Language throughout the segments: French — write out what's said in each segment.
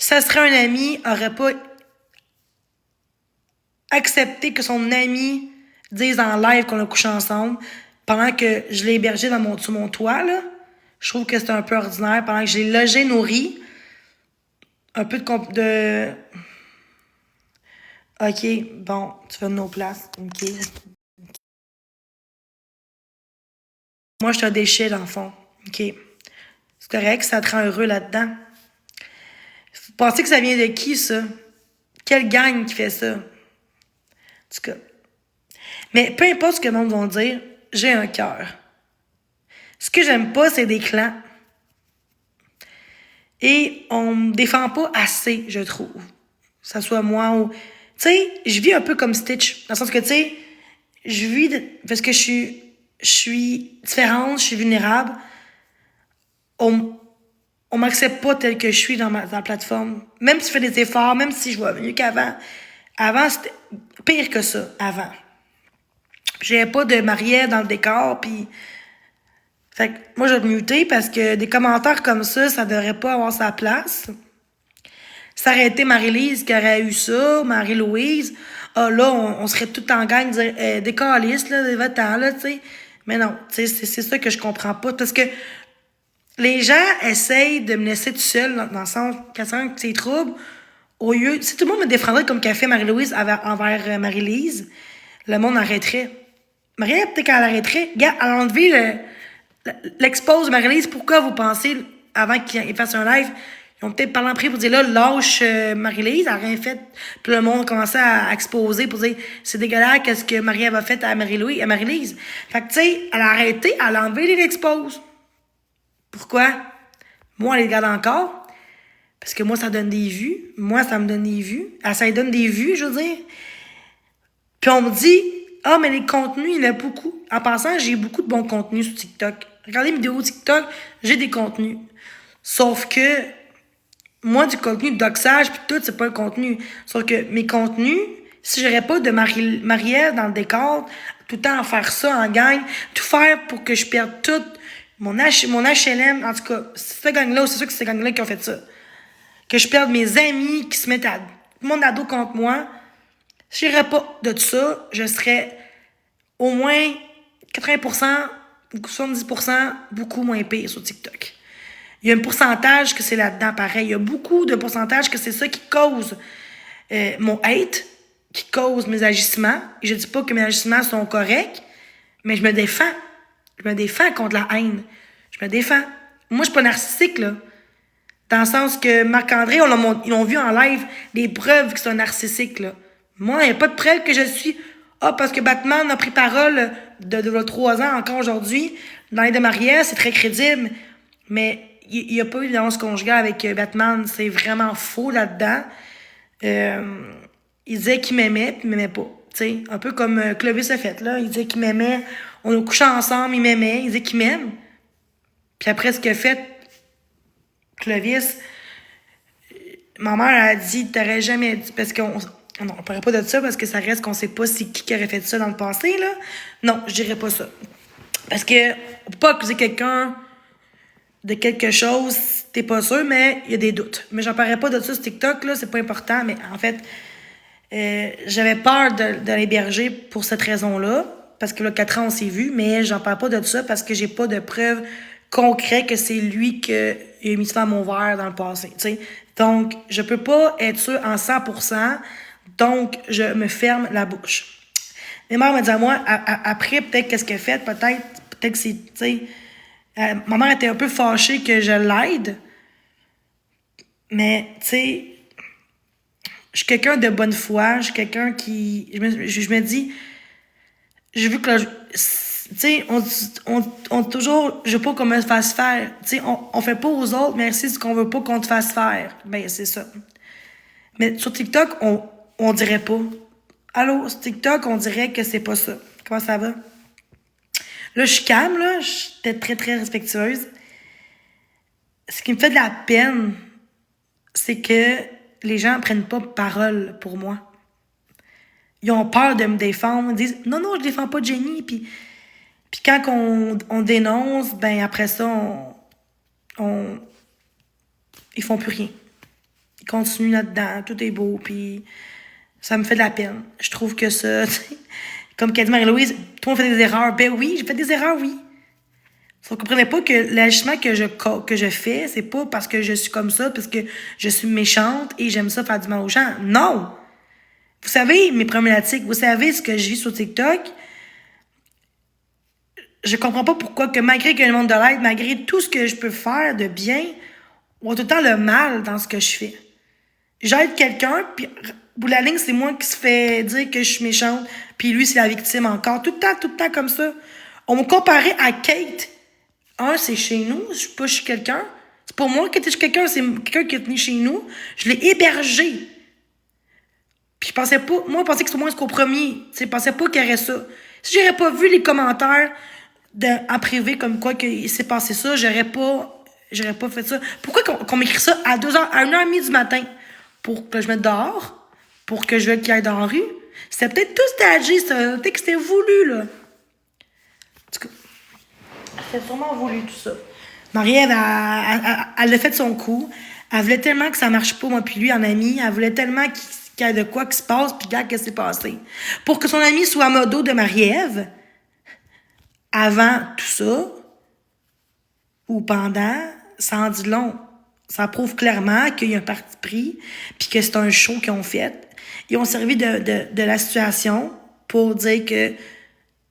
ça serait un ami, aurait pas accepté que son ami dise en live qu'on a couché ensemble pendant que je l'ai hébergé sur mon toit, là. Je trouve que c'est un peu ordinaire. Pendant que je l'ai logé, nourri, un peu de... OK, bon, tu vas de nos places. OK. Moi, je suis un déchet, dans le fond. OK. C'est correct, ça te rend heureux là-dedans. Vous pensez que ça vient de qui, ça? Quelle gang qui fait ça? En tout cas. Mais peu importe ce que le monde va dire, j'ai un cœur. Ce que j'aime pas, c'est des clans. Et on me défend pas assez, je trouve. Que ça soit moi ou... Tu sais, je vis un peu comme Stitch. Dans le sens que, tu sais, je vis... Parce que je suis différente, je suis vulnérable. On m'accepte pas tel que je suis dans la plateforme. Même si je fais des efforts, même si je vois mieux qu'avant. Avant, c'était pire que ça, avant. J'avais pas de mariée dans le décor, puis... Fait que moi, je vais te muter parce que des commentaires comme ça devrait pas avoir sa place. Ça aurait été Marie-Lise qui aurait eu ça, Marie-Louise. Ah, là, on serait tout en gang, dire, des calices, là, des votants, là, tu sais. Mais non, tu sais, c'est ça que je comprends pas. Parce que les gens essayent de me laisser tout seul, dans le sens, quand c'est trouble, au lieu, si tout le monde me défendrait comme qu'a fait Marie-Louise envers Marie-Lise, le monde arrêterait. Marie, peut-être qu'elle arrêterait. Regarde, elle a enlevé l'expose de Marie-Lise. Pourquoi vous pensez, avant qu'il fasse un live, ils ont peut-être parlé en privé pour dire là, lâche Marie-Lise, elle a rien fait. Puis le monde a commencé à exposer pour dire c'est dégueulasse, qu'est-ce que Marie a fait à Marie-Lise. Fait que, tu sais, elle a arrêté, elle a enlevé les exposes. Pourquoi? Moi, elle les garde encore. Parce que moi, ça donne des vues. Moi, ça me donne des vues. Ça lui donne des vues, je veux dire. Puis on me dit, ah, mais les contenus, il y en a beaucoup. En passant, j'ai beaucoup de bons contenus sur TikTok. Regardez mes vidéos TikTok, j'ai des contenus. Sauf que, moi, du contenu de doxage, puis tout, c'est pas un contenu. Sauf que mes contenus, si j'aurais pas de Marie-Ève dans le décor, tout le temps à faire ça en gang, tout faire pour que je perde tout, mon HLM, en tout cas, cette gang-là, c'est sûr que c'est cette gang-là qui ont fait ça. Que je perde mes amis qui se mettent à mon ado contre moi. Si j'aurais pas de ça, je serais au moins 80%, 70% beaucoup moins pire sur TikTok. Il y a un pourcentage que c'est là-dedans pareil. Il y a beaucoup de pourcentage que c'est ça qui cause mon hate, qui cause mes agissements. Et je dis pas que mes agissements sont corrects, mais je me défends. Je me défends contre la haine. Je me défends. Moi, je suis pas narcissique, là. Dans le sens que Marc-André, ils l'ont vu en live, des preuves que c'est un narcissique, là. Moi, il n'y a pas de preuve que je suis... Ah, parce que Batman a pris parole de 3 ans encore aujourd'hui. Dans les de Marie-Ève, c'est très crédible. Mais il n'y a pas eu de violence conjugale avec Batman. C'est vraiment faux là-dedans. Il disait qu'il m'aimait, puis il m'aimait pas. T'sais, un peu comme Clovis a fait, là. Il disait qu'il m'aimait. On a couché ensemble, il m'aimait. Il disait qu'il m'aime. Puis après ce qu'il a fait, Clovis, ma mère a dit, t'aurais jamais dit, parce qu'on... Non, on parlerait pas de ça parce que ça reste qu'on sait pas c'est qui aurait fait ça dans le passé, là. Non, je dirais pas ça. Parce que, on peut pas accuser quelqu'un de quelque chose, t'es pas sûr, mais il y a des doutes. Mais j'en parlerai pas de ça sur TikTok, là, c'est pas important, mais en fait, j'avais peur de l'héberger pour cette raison-là, parce que là, 4 ans, on s'est vu, mais j'en parle pas de ça parce que j'ai pas de preuves concrètes que c'est lui qui a mis ça à mon verre dans le passé, tu sais. Donc, je peux pas être sûre en 100%, donc je me ferme la bouche. Ma mère m'a dit à moi, après, peut-être qu'est-ce qu'elle a fait, peut-être que c'est, tu sais, ma mère était un peu fâchée que je l'aide, mais, tu sais, je suis quelqu'un de bonne foi, je suis quelqu'un qui... Je me dis, j'ai vu que... Tu sais, on toujours... Je veux pas qu'on me fasse faire. Tu sais, on fait pas aux autres, merci, ce qu'on veut pas qu'on te fasse faire. Ben, c'est ça. Mais sur TikTok, on dirait pas. Allô, sur TikTok, on dirait que c'est pas ça. Comment ça va? Là, je suis calme, là. J'étais très, très respectueuse. Ce qui me fait de la peine, c'est que les gens prennent pas parole pour moi. Ils ont peur de me défendre. Ils disent, non, non, je défends pas Jenny. Puis quand on dénonce, ben après ça, ils font plus rien. continue là-dedans, tout est beau, puis ça me fait de la peine. Je trouve que ça, tu sais, comme qu'a dit Marie-Louise, toi, on fait des erreurs. Ben oui, j'ai fait des erreurs, oui. Vous comprenez pas que l'agissement que je fais, c'est pas parce que je suis comme ça, parce que je suis méchante et j'aime ça faire du mal aux gens. Non! Vous savez mes problématiques, vous savez ce que je vis sur TikTok. Je comprends pas pourquoi que malgré que le monde de l'aide, malgré tout ce que je peux faire de bien, on voit tout le temps le mal dans ce que je fais. J'aide quelqu'un, puis au bout de la ligne, c'est moi qui se fait dire que je suis méchante, puis lui, c'est la victime encore. Tout le temps comme ça. On me comparait à Kate. C'est chez nous, je suis pas chez quelqu'un. C'est pas moi qui était chez quelqu'un, c'est quelqu'un qui est venu chez nous. Je l'ai hébergé. Puis je pensais que c'était moi ce compromis. Je pensais pas qu'il y aurait ça. Si j'aurais pas vu les commentaires en privé comme quoi qu'il s'est passé ça, j'aurais pas fait ça. Pourquoi qu'on m'écrit ça à 2h, à 1h30 du matin? Pour que je mette dehors? Pour que je veuille qu'il aille dans la rue? C'était peut-être tout stagé, ça. Peut-être que c'était voulu, là. En tout cas, c'était sûrement voulu, tout ça. Marie-Ève, elle a fait son coup. Elle voulait tellement que ça marche pas, moi puis lui, en ami. Elle voulait tellement qu'il y ait de quoi qui se passe, puis regarde qu'est-ce qui s'est passé. Pour que son ami soit à modo de Marie-Ève, avant tout ça, ou pendant, ça en dit long. Ça prouve clairement qu'il y a un parti pris, puis que c'est un show qu'ils ont fait. Ils ont servi de la situation pour dire que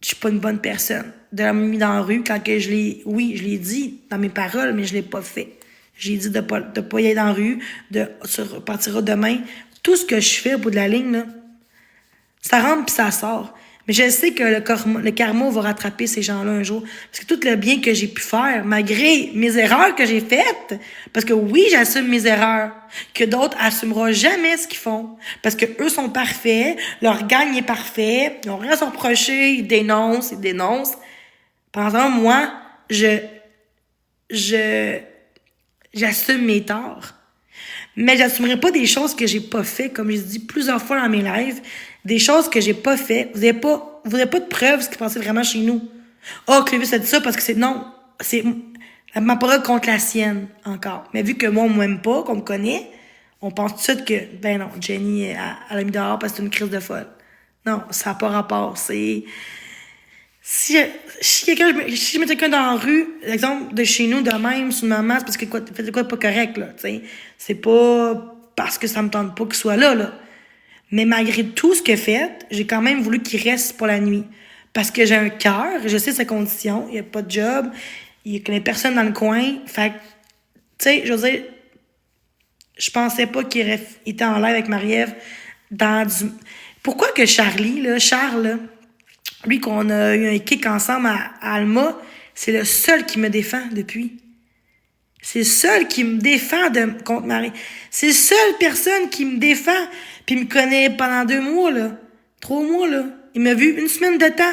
je suis pas une bonne personne. De la mis dans la rue quand que je l'ai dit dans mes paroles, mais je l'ai pas fait. J'ai dit de pas y aller dans la rue, se repartira demain. Tout ce que je fais au bout de la ligne, là, ça rentre puis ça sort. Mais je sais que le karma va rattraper ces gens-là un jour. Parce que tout le bien que j'ai pu faire, malgré mes erreurs que j'ai faites, parce que oui, j'assume mes erreurs, que d'autres assumeront jamais ce qu'ils font. Parce que eux sont parfaits, leur gang est parfait, ils n'ont rien à se reprocher, ils dénoncent. Par exemple, moi, j'assume mes torts. Mais j'assumerai pas des choses que j'ai pas fait, comme je dis plusieurs fois dans mes lives, des choses que j'ai pas fait. Vous avez pas de preuves de ce qui passait vraiment chez nous. Clovis a dit ça parce que c'est ma parole contre la sienne, encore. Mais vu que moi, on m'aime pas, qu'on me connaît, on pense tout de suite que, ben non, Jenny, elle a mis dehors parce que c'est une crise de folle. Non, ça n'a pas rapport. Si je mets quelqu'un dans la rue, l'exemple de chez nous, de même, sur ma masse, parce que fait de quoi pas correct, là, tu sais. C'est pas parce que ça me tente pas qu'il soit là. Mais malgré tout ce qu'il a fait, j'ai quand même voulu qu'il reste pour la nuit. Parce que j'ai un cœur, je sais ses conditions, il a pas de job, il connaît personne dans le coin. Fait que, tu sais, je veux dire, je pensais pas qu'il était en live avec Marie-Ève Pourquoi que Charles, là, lui qu'on a eu un kick ensemble à Alma, c'est le seul qui me défend depuis. C'est le seul qui me défend contre Marie. C'est la seule personne qui me défend. Puis il me connaît pendant 2 mois, là. 3 mois, là. Il m'a vu 1 semaine de temps.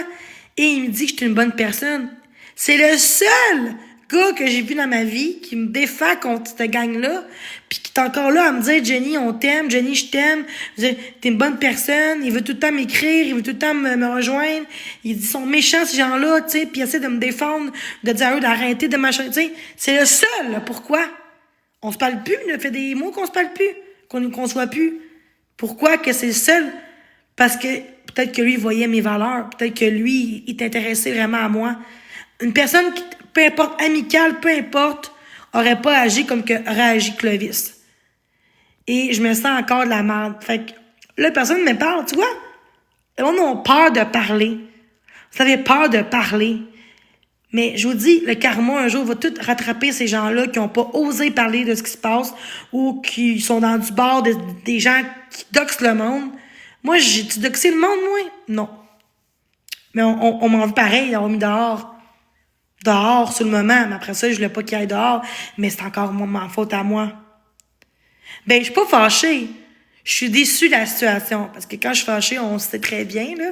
Et il me dit que je suis une bonne personne. C'est le seul gars que j'ai vu dans ma vie qui me défend contre cette gang-là. Puis qui est encore là à me dire, Jenny, on t'aime. Jenny, je t'aime. T'es une bonne personne. Il veut tout le temps m'écrire. Il veut tout le temps me rejoindre. Il dit, ils sont méchants, ces gens-là, tu sais. Puis il essaie de me défendre, de dire à eux d'arrêter, de machin, tu sais. C'est le seul, là. Pourquoi? On se parle plus. Ça fait des mois qu'on se parle plus. Qu'on se voit plus. Pourquoi que c'est le seul? Parce que peut-être que lui voyait mes valeurs. Peut-être que lui, il t'intéressait vraiment à moi. Une personne qui, peu importe, amicale, peu importe, aurait pas agi comme que aurait agi Clovis. Et je me sens encore de la merde. Fait que là, personne me parle, tu vois? Le monde a peur de parler. Vous avez peur de parler. Mais je vous dis, le karma, un jour, va tout rattraper ces gens-là qui n'ont pas osé parler de ce qui se passe ou qui sont dans du bord des gens qui doxent le monde. Moi, j'ai-tu doxé le monde, moi? Non. Mais on m'en veut pareil, on m'a mis dehors. Dehors, sur le moment. Mais après ça, je voulais pas qu'il aille dehors. Mais c'est encore ma faute à moi. Ben, je suis pas fâchée. Je suis déçue de la situation. Parce que quand je suis fâchée, on sait très bien, là.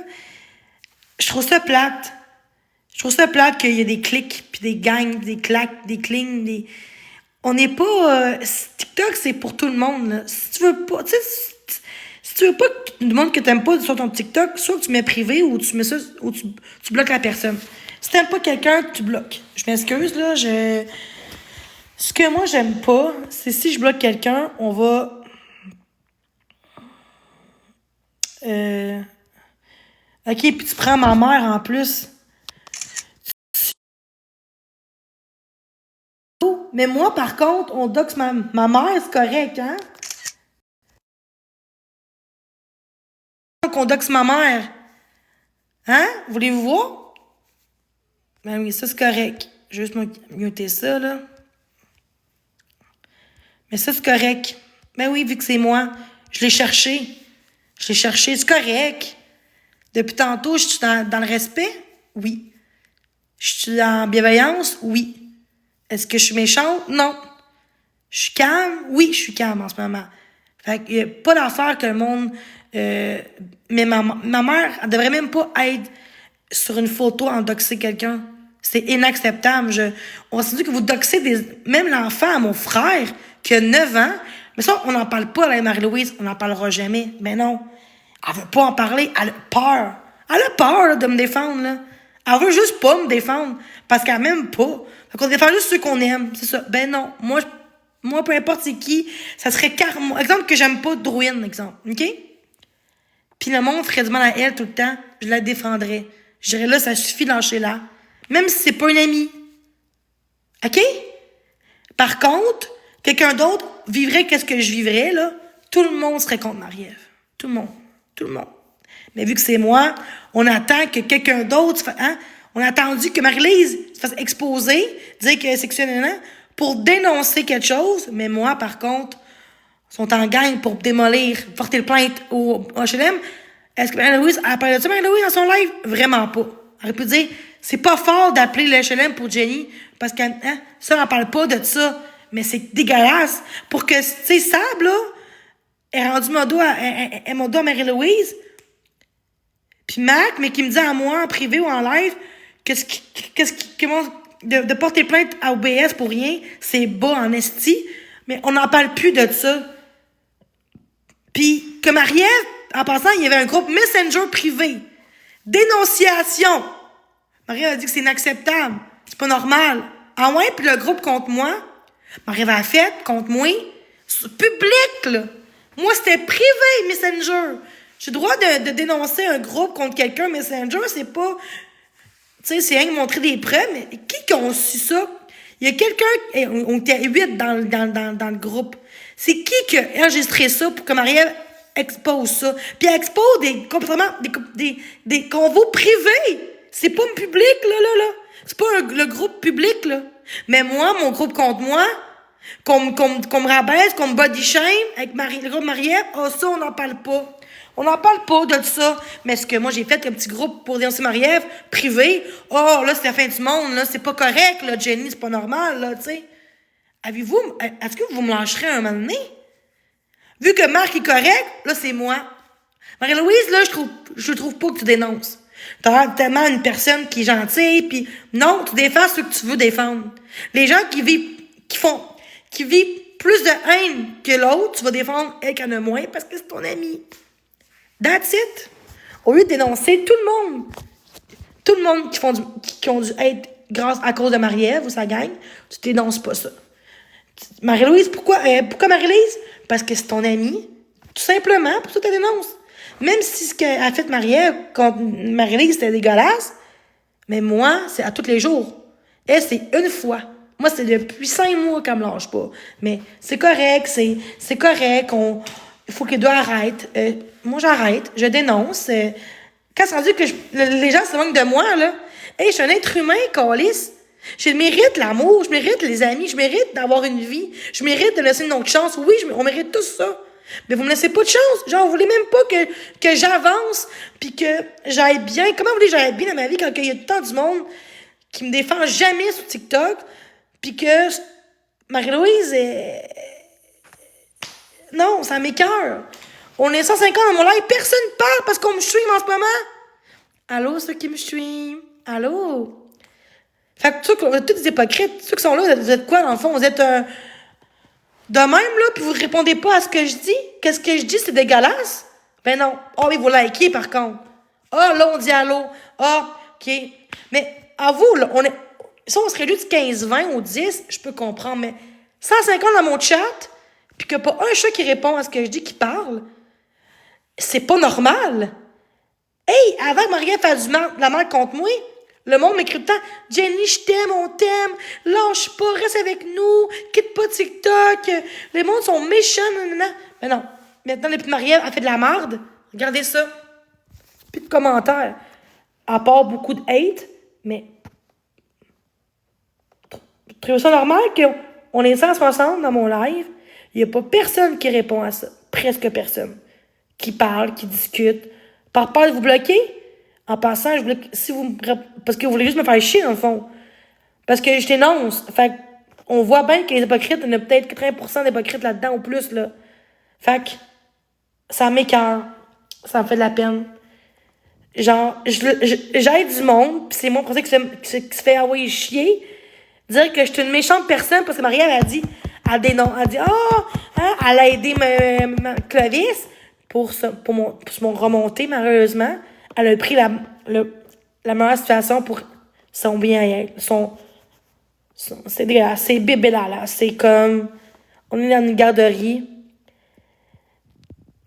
Je trouve ça plate. Je trouve ça plate qu'il y ait des clics, puis des gangs, des claques, des clings, On n'est pas... TikTok, c'est pour tout le monde, là. Si tu veux pas... Tu sais, si tu veux pas que le monde que t'aimes pas sur ton TikTok, soit que tu mets privé ou tu mets ça... ou tu bloques la personne. Si t'aimes pas quelqu'un, tu bloques. Je m'excuse, là, Ce que moi, j'aime pas, c'est si je bloque quelqu'un, on va OK, puis tu prends ma mère en plus. Mais moi, par contre, on doxe ma mère, c'est correct, hein? Qu'on doxe ma mère. Hein? Voulez-vous voir? Ben oui, ça, c'est correct. Juste muter ça, là. Mais ça, c'est correct. Ben oui, vu que c'est moi. Je l'ai cherché. Je l'ai cherché. C'est correct. Depuis tantôt, je suis dans le respect? Oui. Je suis en bienveillance? Oui. Est-ce que je suis méchante? Non. Je suis calme? Oui, je suis calme en ce moment. Fait qu'il n'y a pas d'affaire que le monde... mais ma mère, elle devrait même pas être sur une photo en doxer quelqu'un. C'est inacceptable. On s'est dit que vous doxez même l'enfant, mon frère, qui a 9 ans. Mais ça, on n'en parle pas, là, Marie-Louise. On n'en parlera jamais. Mais non. Elle veut pas en parler. Elle a peur. Elle a peur, là, de me défendre, là. Elle veut juste pas me défendre. Parce qu'elle m'aime pas. Fait qu'on défend juste ceux qu'on aime. C'est ça. Ben non. Moi, peu importe c'est qui, ça serait carrément... Exemple que j'aime pas Drouin, exemple. OK? Puis le monde ferait du mal à elle tout le temps. Je la défendrais. Je dirais là, ça suffit, lâchez-la. Même si c'est pas une amie. OK? Par contre, quelqu'un d'autre vivrait qu'est-ce que je vivrais, là. Tout le monde serait contre Marie-Ève. Tout le monde. Tout le monde. Mais vu que c'est moi, on attend que quelqu'un d'autre... Hein? On a attendu que Marie-Lise se fasse exposer, dire qu'elle est sexuelle, pour dénoncer quelque chose. Mais moi, par contre, sont en gang pour démolir, porter le plainte au HLM. Est-ce que Marie-Louise, elle parle de ça, Marie-Louise, dans son live? Vraiment pas. Elle aurait pu dire, c'est pas fort d'appeler le HLM pour Jenny, parce que, hein, ça, on n'en parle pas de ça. Mais c'est dégueulasse. Pour que, tu sais, Sab, là, est rendu mon dos à Marie-Louise. Puis Mac, mais qui me dit à moi, en privé ou en live, comment, de porter plainte à OBS pour rien, c'est bas en esti. Mais on n'en parle plus de ça. Puis, que Marie-Ève, en passant, il y avait un groupe Messenger privé. Dénonciation. Marie-Ève a dit que c'est inacceptable. C'est pas normal. Ah ouais, puis le groupe contre moi, Marie-Ève a fait contre moi, public, là. Moi, c'était privé, Messenger. J'ai le droit de dénoncer un groupe contre quelqu'un, Messenger, c'est pas... Tu sais, c'est rien de montrer des preuves, mais qui a su ça? Il y a quelqu'un... On était 8 dans le groupe. C'est qui a enregistré ça pour que Marie-Ève expose ça? Puis elle expose des comportements, des convos privés. C'est pas un public, là. C'est pas le groupe public, là. Mais moi, mon groupe contre moi, qu'on me rabaisse, qu'on me body shame, avec le groupe Marie-Ève, ça, on n'en parle pas. On n'en parle pas de ça. Mais ce que moi, j'ai fait comme petit groupe pour dénoncer Marie-Ève, privé, là, c'est la fin du monde, là, c'est pas correct, là, Jenny, c'est pas normal, là, tu sais. Est-ce que vous me lâcherez un moment donné? Vu que Marc est correct, là, c'est moi. Marie-Louise, là, je trouve pas que tu dénonces. T'as tellement une personne qui est gentille, puis non, tu défends ceux que tu veux défendre. Les gens qui vivent plus de haine que l'autre, tu vas défendre elle qui en a moins parce que c'est ton ami. That's it. Au lieu de dénoncer tout le monde qui ont dû être grâce à cause de Marie-Ève ou sa gang, tu dénonces pas ça. Marie-Louise, pourquoi Marie-Louise? Parce que c'est ton amie. Tout simplement, pour ça tu dénonces. Même si ce qu'a fait Marie-Ève contre Marie-Louise, c'était dégueulasse, mais moi, c'est à tous les jours. Elle, c'est une fois. Moi, c'est depuis 5 mois qu'elle me lâche pas. Mais c'est correct, c'est correct. Il faut qu'il doit arrêter. Moi, j'arrête, je dénonce. Quand c'est rendu que les gens se moquent de moi, là, je suis un être humain, câlisse. Je mérite l'amour, je mérite les amis, je mérite d'avoir une vie, je mérite de laisser une autre chance. Oui, on mérite tout ça. Mais vous me laissez pas de chance. Genre, vous voulez même pas que j'avance puis que j'aille bien. Comment vous voulez que j'aille bien dans ma vie quand il y a tant du monde qui me défend jamais sur TikTok puis que Marie-Louise Non, ça m'écoeure. On est 150 dans mon live, personne parle parce qu'on me stream en ce moment. Allô, ceux qui me stream? Allô? Fait que ceux qui sont tous des hypocrites, ceux qui sont là, vous êtes quoi dans le fond? Vous êtes de même, là, puis vous répondez pas à ce que je dis? Qu'est-ce que je dis, c'est dégueulasse? Ben non. Oui, vous likez, par contre. Là, on dit allô. OK. Mais, à vous, là, si on se réduit de 15-20 ou 10, je peux comprendre, mais 150 dans mon chat, puis qu'il n'y a pas un chat qui répond à ce que je dis, qui parle, C'est pas normal. Hey, avant que Marie-Ève fasse de la mal contre moi, le monde m'écrit tout le temps, Jenny, je t'aime, on t'aime, lâche pas, reste avec nous, quitte pas TikTok, les mondes sont méchants, nanana. Mais non, maintenant, la petite Marie-Ève a fait de la merde. Regardez ça. Plus de commentaires. À part beaucoup de hate, mais vous trouvez ça normal qu'on est 160 dans mon live, il n'y a pas personne qui répond à ça. Presque personne. Qui parle, qui discute. Par peur de vous bloquer, en passant, je bloque, si vous parce que vous voulez juste me faire chier, dans le fond. Parce que je t'énonce. Fait on voit bien que les hypocrites, il y en a peut-être 80% d'hypocrites là-dedans ou plus, là. Fait que ça m'écoeure. Ça me fait de la peine. Genre, j'aide du monde, pis c'est moi pour ça qui se fait envoyer chier. Dire que je suis une méchante personne parce que Marie-Ève a dit, elle dit, elle a aidé ma Clovis pour mon remontée, malheureusement. Elle a pris la meilleure situation pour son bien à elle. C'est dégueulasse. C'est bébé là. C'est comme, on est dans une garderie.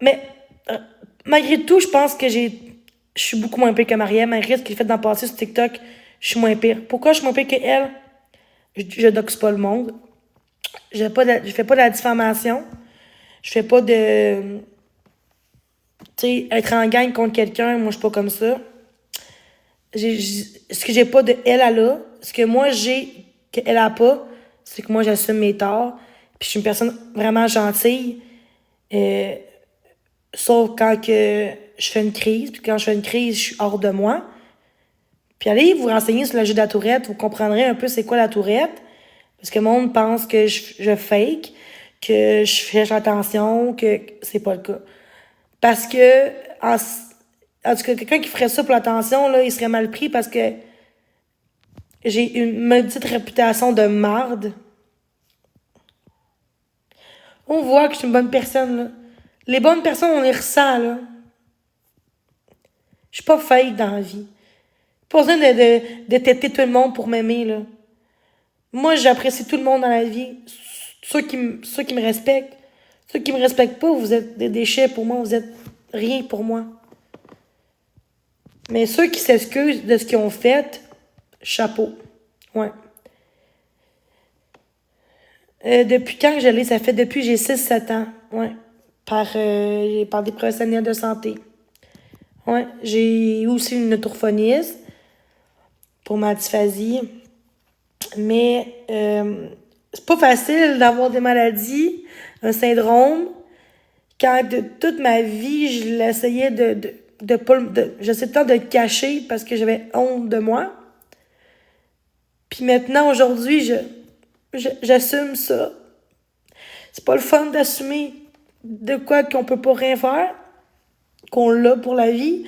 Mais, malgré tout, je pense que je suis beaucoup moins pire que Marie-Ève. Malgré ce qu'elle fait dans le passé sur TikTok, je suis moins pire. Pourquoi je suis moins pire qu'elle? Je doxe pas le monde. Je fais pas de la diffamation. Je fais pas de... Tu sais, être en gang contre quelqu'un, moi, je suis pas comme ça. Ce que j'ai pas de elle a, ce que moi j'ai qu'elle a pas, c'est que moi, j'assume mes torts. Puis je suis une personne vraiment gentille. Sauf quand que je fais une crise. Puis quand je fais une crise, je suis hors de moi. Puis allez vous renseigner sur le jeu de la tourette. Vous comprendrez un peu c'est quoi la tourette. Parce que le monde pense que je fake, que je fais attention, que c'est pas le cas. Parce que, en tout cas, quelqu'un qui ferait ça pour l'attention, là, il serait mal pris parce que j'ai une maudite réputation de marde. On voit que je suis une bonne personne, là. Les bonnes personnes, on les ressent, là. Je suis pas fake dans la vie. Pas besoin de têter tout le monde pour m'aimer, là. Moi, j'apprécie tout le monde dans la vie. Ceux qui me respectent. Ceux qui me respectent pas, vous êtes des déchets pour moi. Vous êtes rien pour moi. Mais ceux qui s'excusent de ce qu'ils ont fait, chapeau. Ouais. Depuis quand que je l'ai? Ça fait depuis que j'ai 6-7 ans. Ouais. Par des professionnels de santé. Ouais. J'ai aussi une orthophoniste pour ma dysphasie. Mais c'est pas facile d'avoir des maladies, un syndrome, quand de toute ma vie, je l'essayais j'essayais tout le temps de le cacher parce que j'avais honte de moi. Puis maintenant, aujourd'hui, j'assume ça. C'est pas le fun d'assumer de quoi qu'on peut pas rien faire, qu'on l'a pour la vie.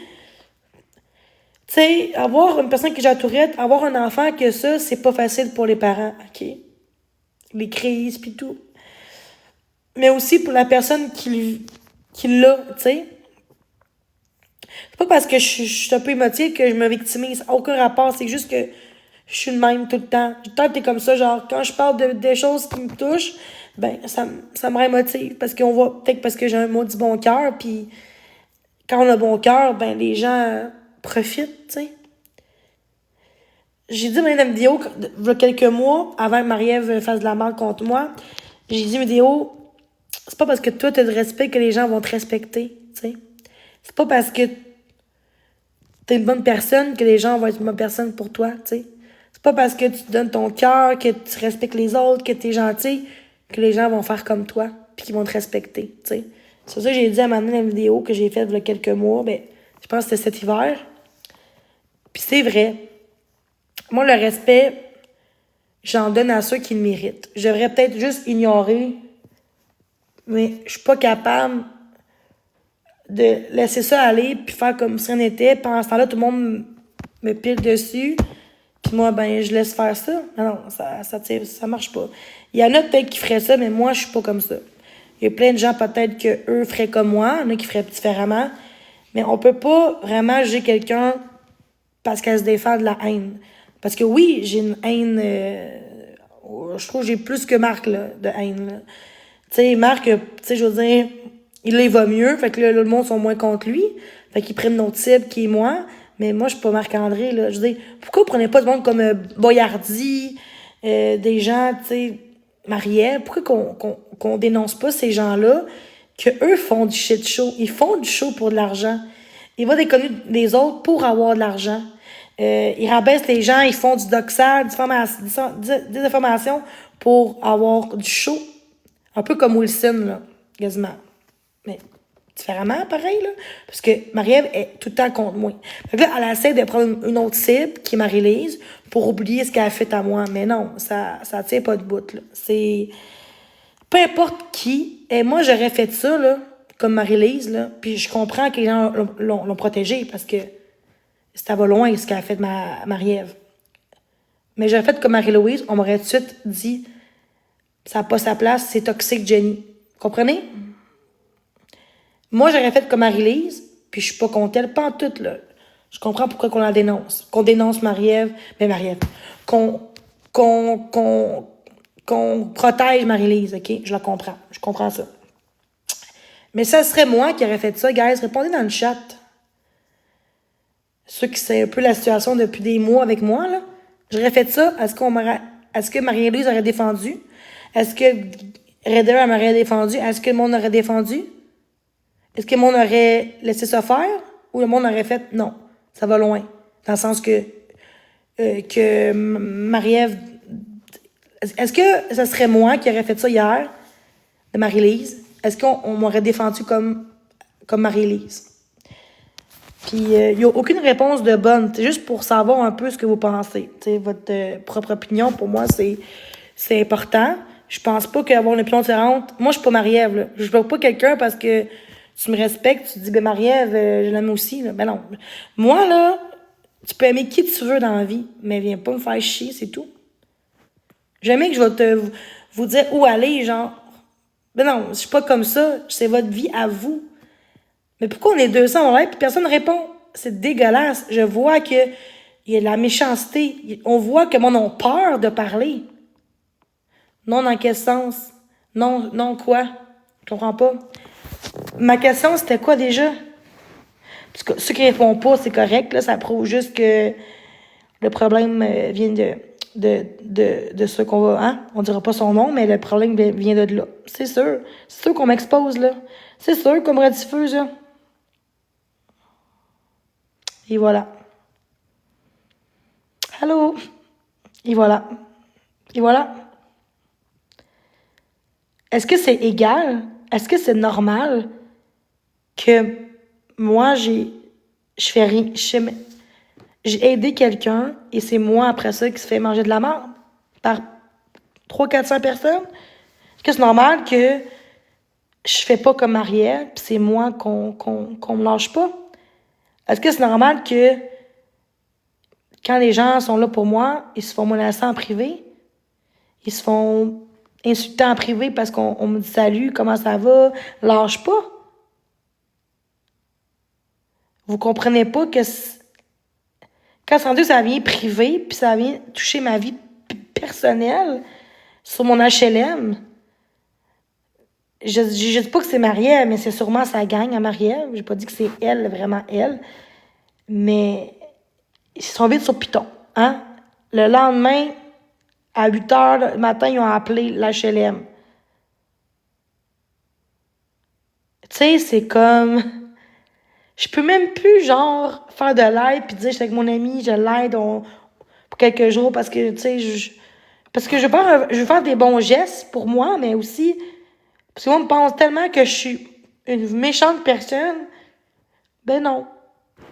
Tu sais, avoir une personne qui a la tourette, avoir un enfant que ça, c'est pas facile pour les parents, OK? Les crises pis tout. Mais aussi pour la personne qui l'a, tu sais. C'est pas parce que je suis un peu émotive que je me victimise. Aucun rapport, c'est juste que je suis le même tout le temps. J'ai tout le temps été comme ça, genre, quand je parle des choses qui me touchent, ben, ça me rend émotive. Parce qu'on voit, peut-être parce que j'ai un maudit bon cœur, puis quand on a bon cœur, ben, les gens profitent, tu sais. J'ai dit dans une vidéo, il y a quelques mois, avant que Marie-Ève fasse de la merde contre moi, j'ai dit une vidéo, c'est pas parce que toi t'as de respect que les gens vont te respecter, tu sais. C'est pas parce que t'es une bonne personne que les gens vont être une bonne personne pour toi, tu sais. C'est pas parce que tu te donnes ton cœur, que tu respectes les autres, que t'es gentil, que les gens vont faire comme toi, puis qu'ils vont te respecter, tu sais. C'est ça que j'ai dit à ma dans la vidéo que j'ai faite il y a quelques mois, ben, je pense que c'était cet hiver. Puis c'est vrai. Moi, le respect, j'en donne à ceux qui le méritent. Je devrais peut-être juste ignorer, mais je suis pas capable de laisser ça aller puis faire comme si rien n'était. Pendant ce temps-là, tout le monde me pile dessus. Puis moi, ben, je laisse faire ça. Non, ça marche pas. Il y en a peut-être qui feraient ça, mais moi, je suis pas comme ça. Il y a plein de gens peut-être que eux feraient comme moi, il y en a qui feraient différemment. Mais on peut pas vraiment juger quelqu'un parce qu'elle se défend de la haine. Parce que oui, j'ai une haine... je trouve que j'ai plus que Marc, là, de haine, là. Tu sais, Marc, tu sais, je veux dire, là, il va mieux. Fait que là, le monde sont moins contre lui. Fait qu'ils prennent notre cible qui est moi. Mais moi, je suis pas Marc-André, là. Je veux dire, pourquoi vous prenez pas du monde comme Boyardi, des gens, tu sais, Marielle? Pourquoi qu'on dénonce pas ces gens-là que eux font du shit show? Ils font du show pour de l'argent. Ils vont déconner les autres pour avoir de l'argent. Ils rabaissent les gens, ils font du doxal, des informations pour avoir du show. Un peu comme Wilson, là, quasiment. Mais différemment, pareil, là. Parce que Marie-Ève est tout le temps contre moi. Fait que là, elle essaie de prendre une autre cible, qui est Marie-Lise, pour oublier ce qu'elle a fait à moi. Mais non, ça tient pas de bout, là. C'est... Peu importe qui, et moi, j'aurais fait ça, là, comme Marie-Lise, là, puis je comprends que les gens l'ont protégée, parce que ça va loin, ce qu'elle a fait de Marie-Ève. Mais j'aurais fait comme Marie-Louise, on m'aurait tout de suite dit, ça n'a pas sa place, c'est toxique, Jenny. Comprenez? Moi, j'aurais fait comme Marie-Lise, puis je suis pas contre elle, pas en tout, là. Je comprends pourquoi qu'on la dénonce. Qu'on dénonce Marie-Ève, mais Marie-Ève. Qu'on protège Marie-Lise, OK? Je la comprends. Je comprends ça. Mais ça serait moi qui aurais fait ça, guys. Répondez dans le chat. Ceux qui savent un peu la situation depuis des mois avec moi, là. J'aurais fait ça. Est-ce que Marie-Louise aurait défendu? Est-ce que Redder m'aurait défendu? Est-ce que le monde aurait défendu? Est-ce que le monde aurait laissé ça faire? Ou le monde aurait fait non? Ça va loin. Dans le sens que Marie-Ève... Est-ce que ça serait moi qui aurais fait ça hier, de Marie-Lise? Est-ce qu'on m'aurait défendu comme Marie-Lise? Puis, il n'y a aucune réponse de bonne. C'est juste pour savoir un peu ce que vous pensez. T'sais, votre propre opinion, pour moi, c'est important. Je pense pas qu'avoir une opinion différente... Moi, je suis pas Marie-Ève, là. Je veux pas quelqu'un parce que tu me respectes, tu te dis, ben Marie-Ève, je l'aime aussi, là. Ben non. Moi, là, tu peux aimer qui tu veux dans la vie, mais viens pas me faire chier, c'est tout. Jamais que je vais vous dire où aller, genre. Ben non, je suis pas comme ça. C'est votre vie à vous. Mais pourquoi on est 200 en live et personne ne répond? C'est dégueulasse. Je vois que il y a de la méchanceté. On voit que le monde a peur de parler. Non, dans quel sens? Non, quoi? Je comprends pas. Ma question, c'était quoi déjà? Parce que ceux qui répondent pas, c'est correct. Là, ça prouve juste que le problème vient de ceux qu'on va... Hein? On dira pas son nom, mais le problème vient de là. C'est sûr. C'est sûr qu'on m'expose, là. C'est sûr qu'on me rediffuse, là. Et voilà. Allô? Et voilà. Et voilà. Est-ce que c'est égal? Est-ce que c'est normal que moi, j'ai aidé quelqu'un et c'est moi, après ça, qui se fait manger de la merde par 300-400 personnes? Est-ce que c'est normal que je fais pas comme Marielle puis c'est moi qu'on me lâche pas? Est-ce que c'est normal que quand les gens sont là pour moi, ils se font menacer en privé? Ils se font insulter en privé parce qu'on me dit salut, comment ça va? Lâche pas. Vous comprenez pas que quand c'est rendu, ça vient privé, puis ça vient toucher ma vie personnelle sur mon HLM. Je dis pas que c'est Marielle, mais c'est sûrement sa gang à Marielle. J'ai pas dit que c'est elle, vraiment elle. Mais ils sont vite sur Python. Hein? Le lendemain, à 8h le matin, ils ont appelé l'HLM. Tu sais, c'est comme... Je peux même plus, genre, faire de l'aide puis dire, je suis avec mon ami, je l'aide pour quelques jours parce que, tu sais, parce que je veux faire des bons gestes pour moi, mais aussi... Parce que moi, on me pense tellement que je suis une méchante personne. Ben non.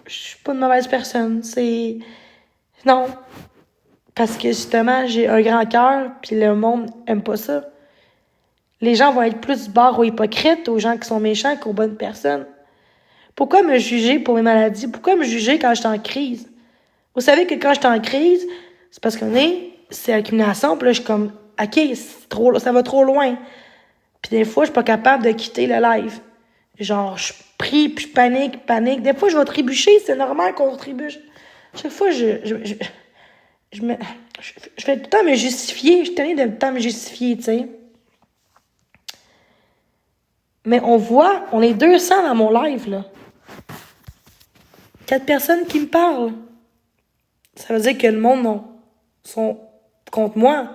Je suis pas une mauvaise personne. C'est... Non. Parce que, justement, j'ai un grand cœur puis le monde aime pas ça. Les gens vont être plus barres aux hypocrites, aux gens qui sont méchants qu'aux bonnes personnes. Pourquoi me juger pour mes maladies? Pourquoi me juger quand je suis en crise? Vous savez que quand je suis en crise, c'est parce c'est l'accumulation, puis là, je suis comme, OK, ça va trop loin. Puis des fois, je suis pas capable de quitter le live. Genre, je prie, puis je panique. Des fois, je vais trébucher, c'est normal qu'on trébuche. Chaque fois, je fais tout le temps me justifier. Je suis tannée de tout le temps me justifier, tu sais. Mais on voit, on est 200 dans mon live, là. 4 personnes qui me parlent. Ça veut dire que le monde, non, sont contre moi.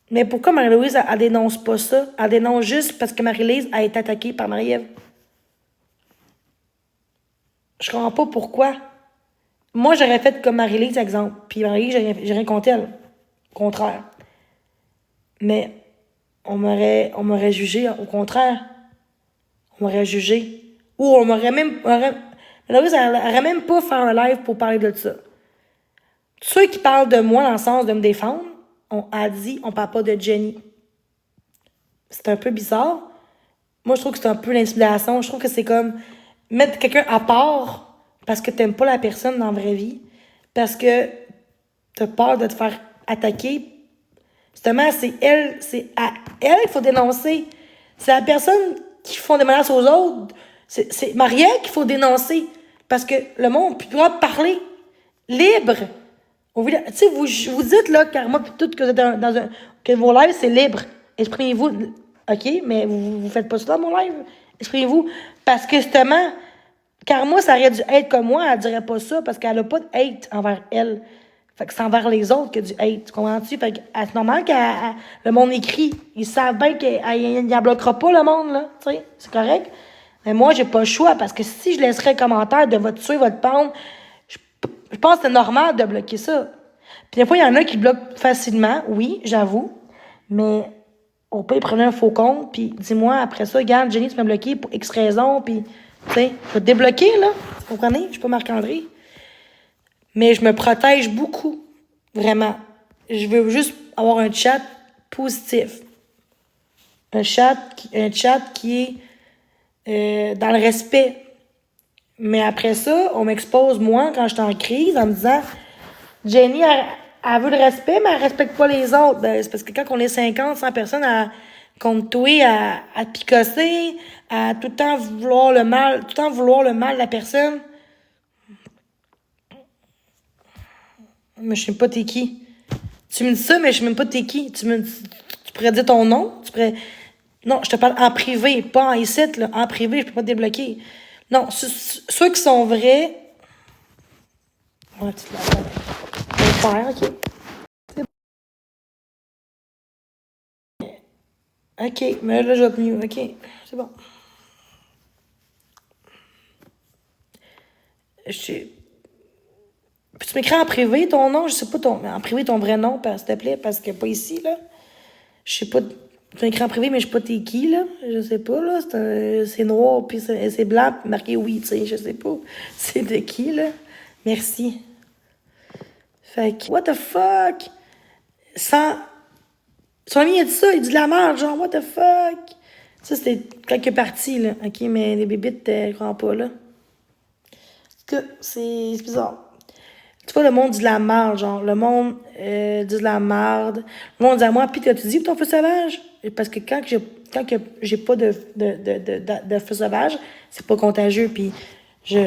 Mais pourquoi Marie-Louise, elle dénonce pas ça? Elle dénonce juste parce que Marie-Lise a été attaquée par Marie-Ève. Je comprends pas pourquoi. Moi, j'aurais fait comme Marie-Lise, exemple. Puis Marie-Lise, j'ai rien contre elle. Au contraire. Mais on m'aurait jugé, au contraire. On m'aurait jugé. Ou on m'aurait même... Marie-Louise, elle n'aurait même pas fait un live pour parler de ça. Ceux qui parlent de moi dans le sens de me défendre, on a dit, on parle pas de Jenny. C'est un peu bizarre. Moi, je trouve que c'est un peu l'intimidation. Je trouve que c'est comme mettre quelqu'un à part parce que t'aimes pas la personne dans la vraie vie. Parce que t'as peur de te faire attaquer. Justement, c'est à elle qu'il faut dénoncer. C'est la personne qui font des menaces aux autres. C'est Marielle qu'il faut dénoncer. Parce que le monde n'a plus le droit de parler. Libre. Tu sais, vous dites, là, carrément, tout que vous êtes que vos lives, c'est libre. Exprimez-vous. OK, mais vous faites pas ça dans mon live. Exprimez-vous. Parce que, justement, car moi, ça aurait dû être comme moi, elle dirait pas ça, parce qu'elle a pas de hate envers elle. Fait que c'est envers les autres qu'il y a du hate. Tu comprends-tu? Fait que c'est normal que le monde écrit. Ils savent bien qu'il n'y bloquera pas, le monde, là. Tu sais, c'est correct. Mais moi, j'ai pas le choix, parce que si je laisserais un commentaire de votre tuer, votre pendre, je pense que c'est normal de bloquer ça. Puis des fois, il y en a qui bloquent facilement, oui, j'avoue. Mais au pire, prenez un faux compte, puis dis-moi après ça, regarde, Jenny, tu m'as bloqué pour X raison, puis, tu sais, je vais te débloquer, là. Vous comprenez? Je suis pas Marc-André. Mais je me protège beaucoup. Vraiment. Je veux juste avoir un chat positif. Un chat qui est dans le respect. Mais après ça, on m'expose, moi, quand je suis en crise, en me disant Jenny, elle veut le respect, mais elle respecte pas les autres. Ben, c'est parce que quand on est 50, 100 personnes contre toi, à picosser, à tout le temps vouloir le mal, tout le temps vouloir le mal de la personne. Mais je sais pas t'es qui. Tu me dis ça, mais je sais même pas t'es qui. Tu pourrais dire ton nom? Non, je te parle en privé, pas en ici, là. En privé, je peux pas te débloquer. Non, ceux qui sont vrais. Ouais, tu l'as faire, ok. Ok, mais là, je vais mieux. Ok, c'est bon. Peux-tu m'écrire en privé ton nom? Je sais pas en privé ton vrai nom, s'il te plaît, parce que pas ici, là. Je sais pas. Tu m'écris en privé, mais je sais pas t'es qui, là. Je sais pas, là. C'est noir, puis c'est blanc, puis marqué oui, tu sais. Je sais pas. C'est de qui, là? Merci. Fait que, what the fuck? Sans. Son ami, il a dit ça, il dit de la merde, genre, what the fuck? Ça, c'était quelques parties, là. Ok, mais les bébites, je crois pas, là. Que c'est bizarre. Tu vois, le monde dit de la merde, genre. Le monde dit de la merde. Le monde dit à moi, puis t'as-tu dit ton feu sauvage? Parce que quand que j'ai pas de feu sauvage, c'est pas contagieux. Puis tu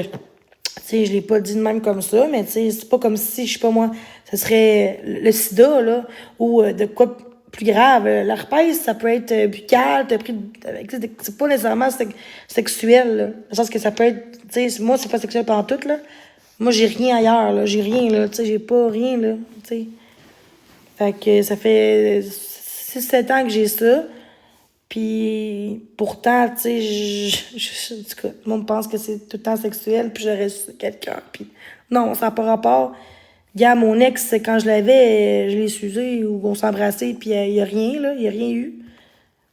sais, je l'ai pas dit de même comme ça, mais tu sais, c'est pas comme si, je sais pas moi, ce serait le sida, là, ou de quoi plus grave. L'herpès, ça peut être buccal, t'as pris, c'est pas nécessairement sexuel, là. Dans le sens que ça peut être, tu sais, moi, c'est pas sexuel pendant tout, là. Moi, j'ai rien ailleurs, là. J'ai rien, là. Tu sais, j'ai pas rien, là. Tu sais. Fait que ça fait 6-7 ans que j'ai ça. Puis pourtant, tu sais, en tout cas, le monde pense que c'est tout le temps sexuel, puis j'aurais su quelqu'un. Puis non, ça n'a pas rapport. Gars, mon ex, quand je l'avais, je l'ai sucé ou on s'embrassait, puis il n'y a rien, là. Il n'y a rien eu.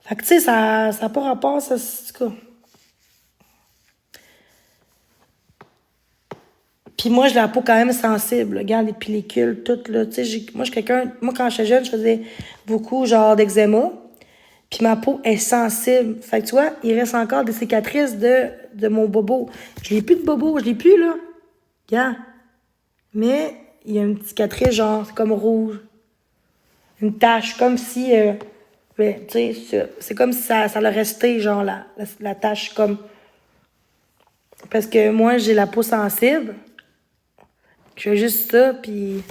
Fait que, tu sais, ça n'a pas rapport, ça, en tout cas. Puis moi, j'ai la peau quand même sensible. Regarde les pellicules, toutes, là. Tu sais, moi, je suis quelqu'un... Moi, quand j'étais jeune, je faisais beaucoup, genre, d'eczéma. Puis ma peau est sensible. Fait que tu vois, il reste encore des cicatrices de mon bobo. Je l'ai plus de bobo, je l'ai plus, là. Regarde. Mais il y a une cicatrice, genre, c'est comme rouge. Une tache, comme si... ben, tu sais, c'est comme si ça allait rester, genre, la tache, comme... Parce que moi, j'ai la peau sensible. Je fais juste ça, puis...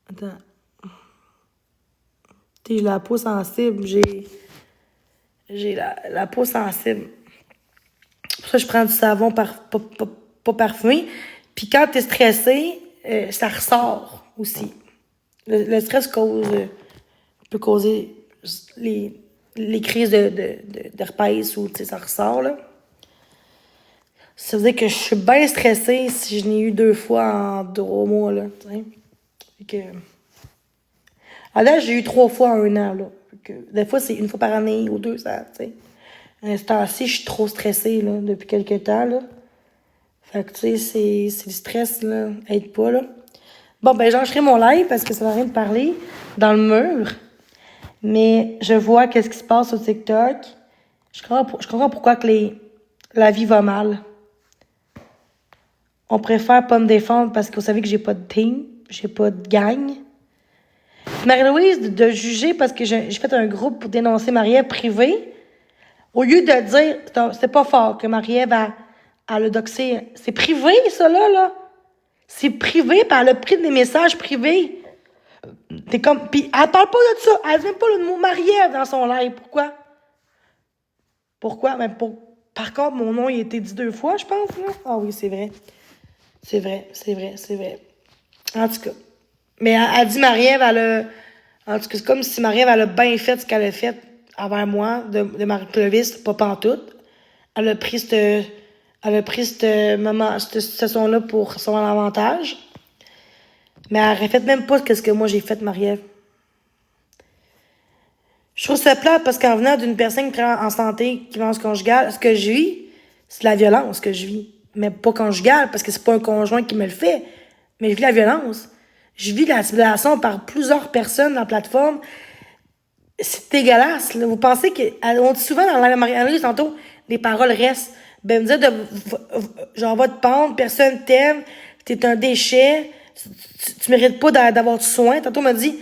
Attends. J'ai la peau sensible. J'ai la peau sensible. Pour ça, je prends du savon pas parfumé. Puis quand t'es stressé, ça ressort aussi. Le stress peut causer les crises d'herpès ou, tu sais, ça ressort, là. Ça veut dire que je suis bien stressée si je n'ai eu 2 fois en 3 mois, là, tu sais. Fait que... À là, j'ai eu 3 fois en 1 an, là. Fait que, des fois, c'est 1 fois par année ou 2 ça, tu sais. À ce temps-ci, je suis trop stressée, là, depuis quelques temps, là. Fait que, tu sais, c'est le stress, là, aide pas, là. Bon, ben, j'enchaînerai mon live parce que ça va rien de parler dans le mur. Mais je vois qu'est-ce qui se passe sur TikTok. Je comprends pourquoi que la vie va mal. On préfère pas me défendre parce que vous savez que j'ai pas de team, j'ai pas de gang. Marie-Louise, de juger parce que j'ai fait un groupe pour dénoncer Marie-Ève privé, au lieu de dire, c'est pas fort que Marie-Ève a le doxé. C'est privé, ça, là. C'est privé, puis elle a pris des messages privés. T'es comme... Puis elle parle pas de ça. Elle dit même pas le mot Marie-Ève dans son live. Pourquoi? Pourquoi? Mais par contre, mon nom, il a été dit 2 fois, je pense, là. Ah oui, c'est vrai. C'est vrai. En tout cas. Mais elle dit Marie-Ève, en tout cas, c'est comme si Marie-Ève, elle a bien fait ce qu'elle a fait envers moi, de Marie-Clovis, pas pantoute. Elle a pris cette situation-là pour son avantage. Mais elle répète même pas ce que moi j'ai fait, Marie-Ève. Je trouve ça plate parce qu'en venant d'une personne qui est en santé, qui violence conjugale, ce que je vis, c'est de la violence que je vis. Mais pas conjugale, parce que c'est pas un conjoint qui me le fait. Mais je vis la violence. Je vis la intimidation par plusieurs personnes dans la plateforme. C'est dégueulasse, là. Vous pensez on dit souvent dans la Marie-Louise, tantôt, les paroles restent. Ben, me dire genre, va te pendre, personne t'aime, t'es un déchet, tu mérites pas d'avoir du soin. Tantôt, on m'a dit,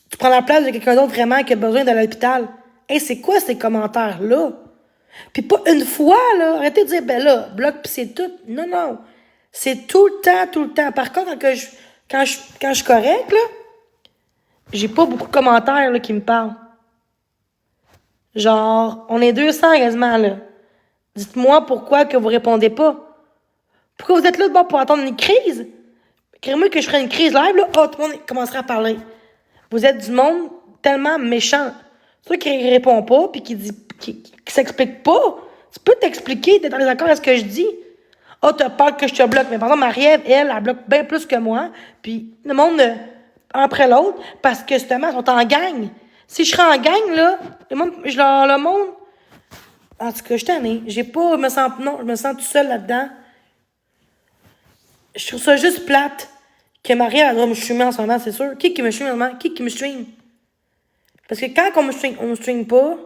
tu prends la place de quelqu'un d'autre vraiment qui a besoin d'aller à l'hôpital. Hey, c'est quoi ces commentaires-là? Puis pas une fois, là. Arrêtez de dire, ben là, bloc pis c'est tout. Non. C'est tout le temps. Par contre, quand je suis correct, là, j'ai pas beaucoup de commentaires, là, qui me parlent. Genre, on est 200 quasiment, là. Dites-moi pourquoi que vous répondez pas. Pourquoi vous êtes là de bord pour attendre une crise? Écrivez-moi que je ferais une crise live, là. Oh, tout le monde commencera à parler. Vous êtes du monde tellement méchant. Toi qui répond pas, puis qui s'explique pas. Tu peux t'expliquer, t'es dans les accords à ce que je dis. Oh, t'as peur que je te bloque. Mais par exemple, Marie-Ève, elle bloque bien plus que moi. Puis le monde, un après l'autre, parce que justement, ils sont en gang. Si je serais en gang, là, le monde, en tout cas, je suis tannée. Je me sens tout seul là-dedans. Je trouve ça juste plate que Marie-Ève, elle doit me streamer en ce moment, c'est sûr. Qui me stream en ce moment? Qui me stream? Parce que quand on me stream pas,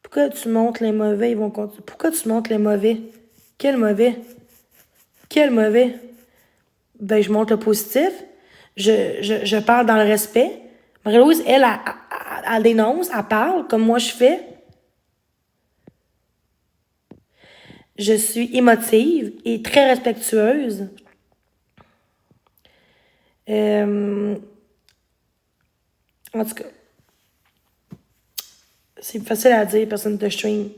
pourquoi tu montres les mauvais, ils vont continuer. Pourquoi tu montres les mauvais? Quel mauvais? Quel mauvais? Ben, je montre le positif. Je parle dans le respect. Marie-Louise, elle dénonce, elle parle, comme moi je fais. Je suis émotive et très respectueuse. En tout cas, c'est facile à dire, personne ne te stream.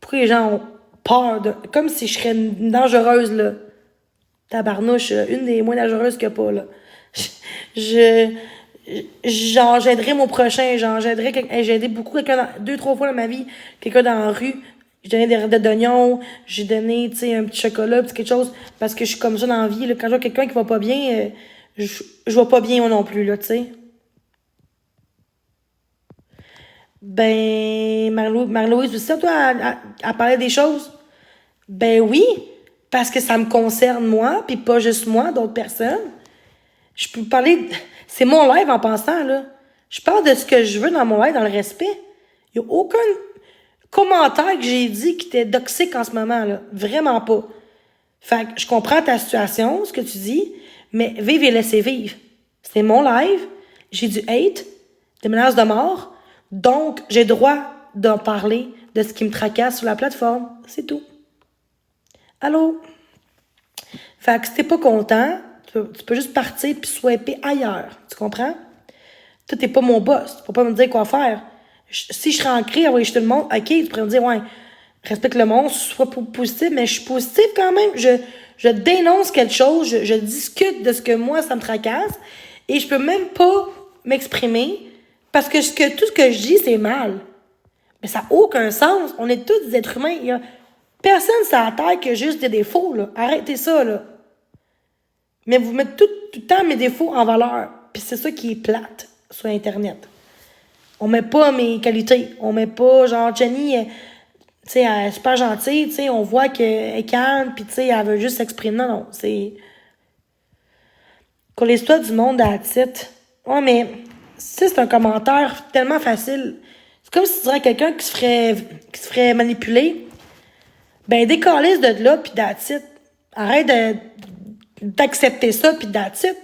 Pourquoi les gens ont peur de... Comme si je serais une dangereuse, là. Tabarnouche, une des moins dangereuses qu'il n'y a pas, là. Genre, j'aiderais mon prochain, genre, j'ai aidé beaucoup quelqu'un, 2-3 fois dans ma vie, quelqu'un dans la rue. J'ai donné des rillettes d'oignons, j'ai donné, tu sais, un petit chocolat, petit quelque chose, parce que je suis comme ça dans la vie, là. Quand je vois quelqu'un qui va pas bien, je vois pas bien moi non plus, là, tu sais. Ben, Marie-Louise, tu sais, toi, à parler des choses? Ben oui, parce que ça me concerne moi, puis pas juste moi, d'autres personnes. Je peux parler... C'est mon live en pensant, là. Je parle de ce que je veux dans mon live, dans le respect. Il n'y a aucun commentaire que j'ai dit qui était toxique en ce moment, là. Vraiment pas. Fait que je comprends ta situation, ce que tu dis, mais vive et laissez vivre. C'est mon live. J'ai du hate, des menaces de mort. Donc, j'ai droit d'en parler de ce qui me tracasse sur la plateforme. C'est tout. Allô? Fait que si t'es pas content, tu peux juste partir puis swiper ailleurs. Tu comprends? Toi, t'es pas mon boss. Tu peux pas me dire quoi faire. Si je serais ancrée, envoyer chez tout le monde, OK, tu pourrais me dire, ouais, respecte le monde, sois positif, mais je suis positive quand même. Je dénonce quelque chose, je discute de ce que moi, ça me tracasse, et je peux même pas m'exprimer parce que tout ce que je dis, c'est mal. Mais ça n'a aucun sens. On est tous des êtres humains. Il y a personne sur la terre qui a juste des défauts, là. Arrêtez ça, là. Mais vous mettez tout le temps mes défauts en valeur. Puis c'est ça qui est plate sur Internet. On met pas mes qualités. On met pas, genre, Jenny, tu sais, elle est super gentille, tu sais, on voit qu'elle est calme, puis tu sais, elle veut juste s'exprimer. Non, non, c'est... Qu'on l'histoire du monde à la titre. Ouais, mais ça, c'est un commentaire tellement facile. C'est comme si tu dirais à quelqu'un qui se ferait manipuler. Ben, décalisse de là, puis that's it. Arrête d'accepter ça, puis that's it.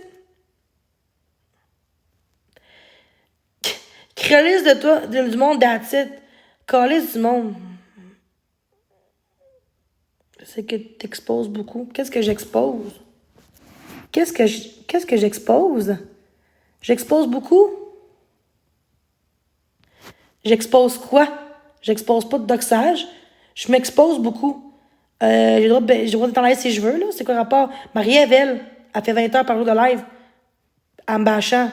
Calisse de toi, du monde, that's it. Calisse du monde. C'est que t'exposes beaucoup. Qu'est-ce que j'expose? Qu'est-ce que j'expose? J'expose beaucoup? J'expose quoi? J'expose pas de doxage. Je m'expose beaucoup. J'ai le droit de parler si je veux, là. C'est quoi le rapport? Marie-Ève, elle fait 20 heures par jour de live. En me bâchant.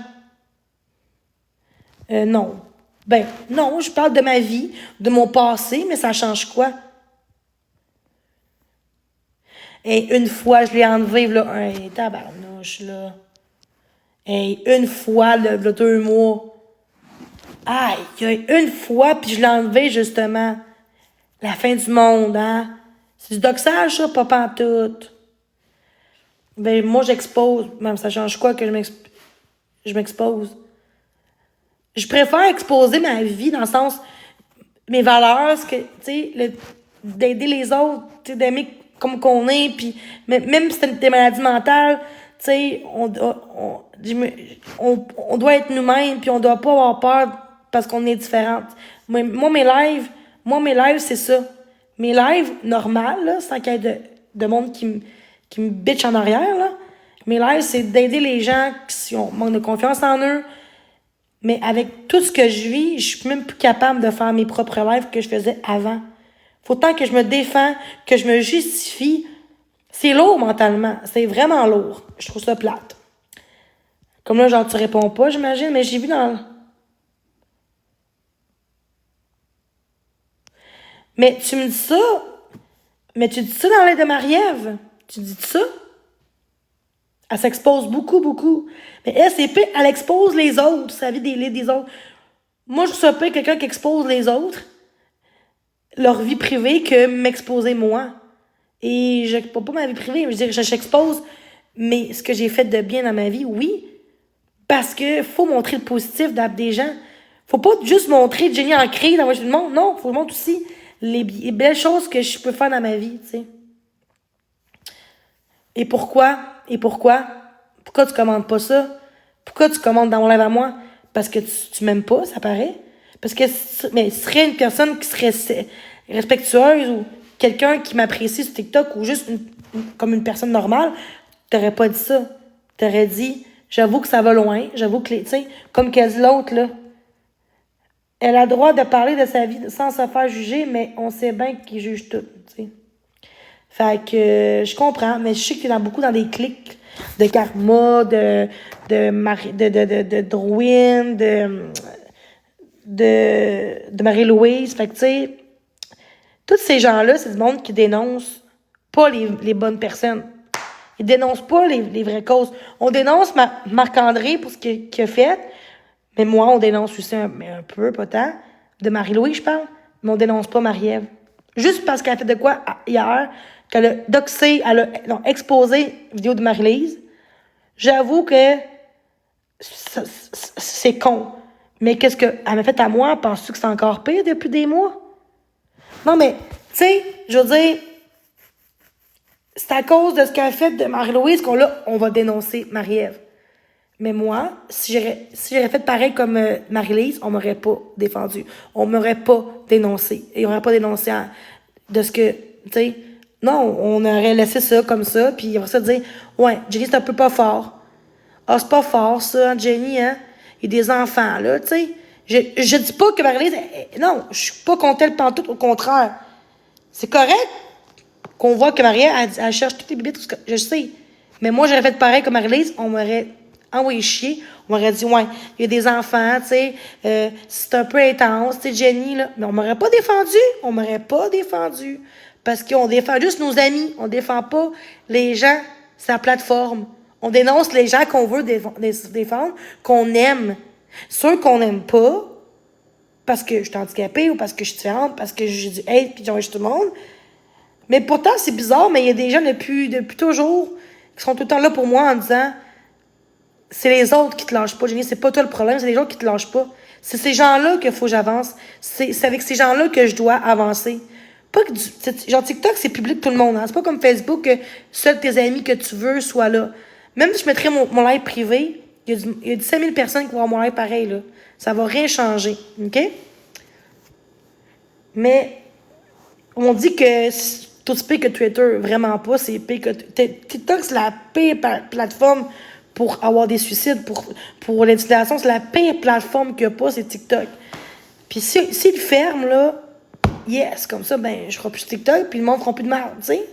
Non. Ben, non, je parle de ma vie, de mon passé, mais ça change quoi? Et une fois, je l'ai enlevé, là, hey, tabarnouche, là. Hey, une fois, là, 2 mois. Aïe, il y a une fois, puis je l'ai enlevé, justement. La fin du monde, hein? C'est du doxage, ça, pas pantoute. Ben, moi, j'expose. Même, ça change quoi que je m'expose? Je préfère exposer ma vie dans le sens, mes valeurs, ce que, tu sais, d'aider les autres, tu sais, d'aimer comme qu'on est, puis même si c'est des maladies mentales, tu sais, on doit être nous-mêmes, puis on doit pas avoir peur parce qu'on est différente. Moi, mes lives, c'est ça. Mes lives normales, là, sans qu'il y ait de monde qui me bitch en arrière, là. Mes lives, c'est d'aider les gens qui manquent de confiance en eux. Mais avec tout ce que je vis, je suis même plus capable de faire mes propres lives que je faisais avant. Faut tant que je me défends, que je me justifie. C'est lourd mentalement. C'est vraiment lourd. Je trouve ça plate. Comme là, genre, tu réponds pas, j'imagine, mais j'ai vu dans... Mais tu me dis ça... Mais tu dis ça dans l'aide de Marie-Ève. Tu dis ça? Elle s'expose beaucoup, beaucoup. Mais elle, c'est pire, elle expose les autres, sa vie des autres. Moi, je suis pas quelqu'un qui expose les autres, leur vie privée, que m'exposer moi. Et je n'expose pas ma vie privée, je veux dire, j'expose mais ce que j'ai fait de bien dans ma vie, oui. Parce que faut montrer le positif des gens. Faut pas juste montrer Jenny en crise dans tout le monde. Non, faut montrer aussi les belles choses que je peux faire dans ma vie, tu sais. Et pourquoi? Pourquoi tu commandes pas ça? Pourquoi tu commandes dans mon live à moi? Parce que tu m'aimes pas, ça paraît. Parce que mais tu serais une personne qui serait respectueuse ou quelqu'un qui m'apprécie sur TikTok ou juste comme une personne normale, t'aurais pas dit ça. T'aurais dit, j'avoue que ça va loin, j'avoue que, tu sais, comme qu'a dit l'autre, là. Elle a le droit de parler de sa vie sans se faire juger, mais on sait bien qu'il juge tout, tu sais. Fait que je comprends, mais je sais que t'es beaucoup dans des clics de Karma, de Drouin, de Marie-Louise. Fait que tu sais, tous ces gens-là, c'est du monde qui dénonce pas les bonnes personnes. Ils dénoncent pas les vraies causes. On dénonce Marc-André pour ce qu'il a fait, mais moi, on dénonce aussi un peu, pas tant, de Marie-Louise, je parle, mais on dénonce pas Marie-Ève. Juste parce qu'elle a fait de quoi hier, qu'elle a doxé, elle a exposé une vidéo de Marie-Lise. J'avoue que c'est con. Mais qu'est-ce qu'elle m'a fait à moi? Penses-tu que c'est encore pire depuis des mois? Non, mais, tu sais, je veux dire, c'est à cause de ce qu'elle a fait de Marie-Louise on va dénoncer Marie-Ève. Mais moi, si j'aurais fait pareil comme Marie-Lise, on m'aurait pas défendu. On m'aurait pas dénoncé. Et on n'aurait pas dénoncé de ce que, tu sais, non, on aurait laissé ça comme ça, puis on va se dire, ouais, Jenny, c'est un peu pas fort. Ah, c'est pas fort, ça, Jenny, hein? il y a des enfants, là, tu sais. Je dis pas que Marie-Lise, non, je suis pas contre elle pantoute, au contraire. C'est correct qu'on voit que Marie-Ève, elle cherche toutes les bébés, tout ce que je sais. Mais moi, j'aurais fait pareil comme Marie-Lise, on m'aurait envoyé chier, on m'aurait dit, ouais, il y a des enfants, tu sais, c'est un peu intense, tu sais, Jenny, là. Mais on m'aurait pas défendu. Parce qu'on défend juste nos amis, on défend pas les gens, sur la plateforme. On dénonce les gens qu'on veut défendre, qu'on aime. Ceux qu'on n'aime pas, parce que je suis handicapée ou parce que je suis différente, parce que j'ai du hate puis j'envoie tout le monde. Mais pourtant, c'est bizarre, mais il y a des gens depuis toujours qui sont tout le temps là pour moi en disant c'est les autres qui te lâchent pas, Jenny, c'est pas toi le problème, c'est les autres qui te lâchent pas. C'est ces gens-là qu'il faut que j'avance. C'est avec ces gens-là que je dois avancer. Pas que genre TikTok, c'est public tout le monde. Hein? C'est pas comme Facebook que seuls tes amis que tu veux soient là. Même si je mettrais mon live privé, il y a 5 000 personnes qui vont avoir mon live pareil, là. Ça va rien changer. OK? Mais on dit que c'est tout pire que Twitter. Vraiment pas. C'est pire que TikTok, c'est la pire plateforme pour avoir des suicides, pour l'intimidation. C'est la pire plateforme qu'il n'y a pas, c'est TikTok. Puis s'ils ferment, là, yes, comme ça, ben, je ferai plus TikTok, puis le monde ne fera plus de merde, tu sais.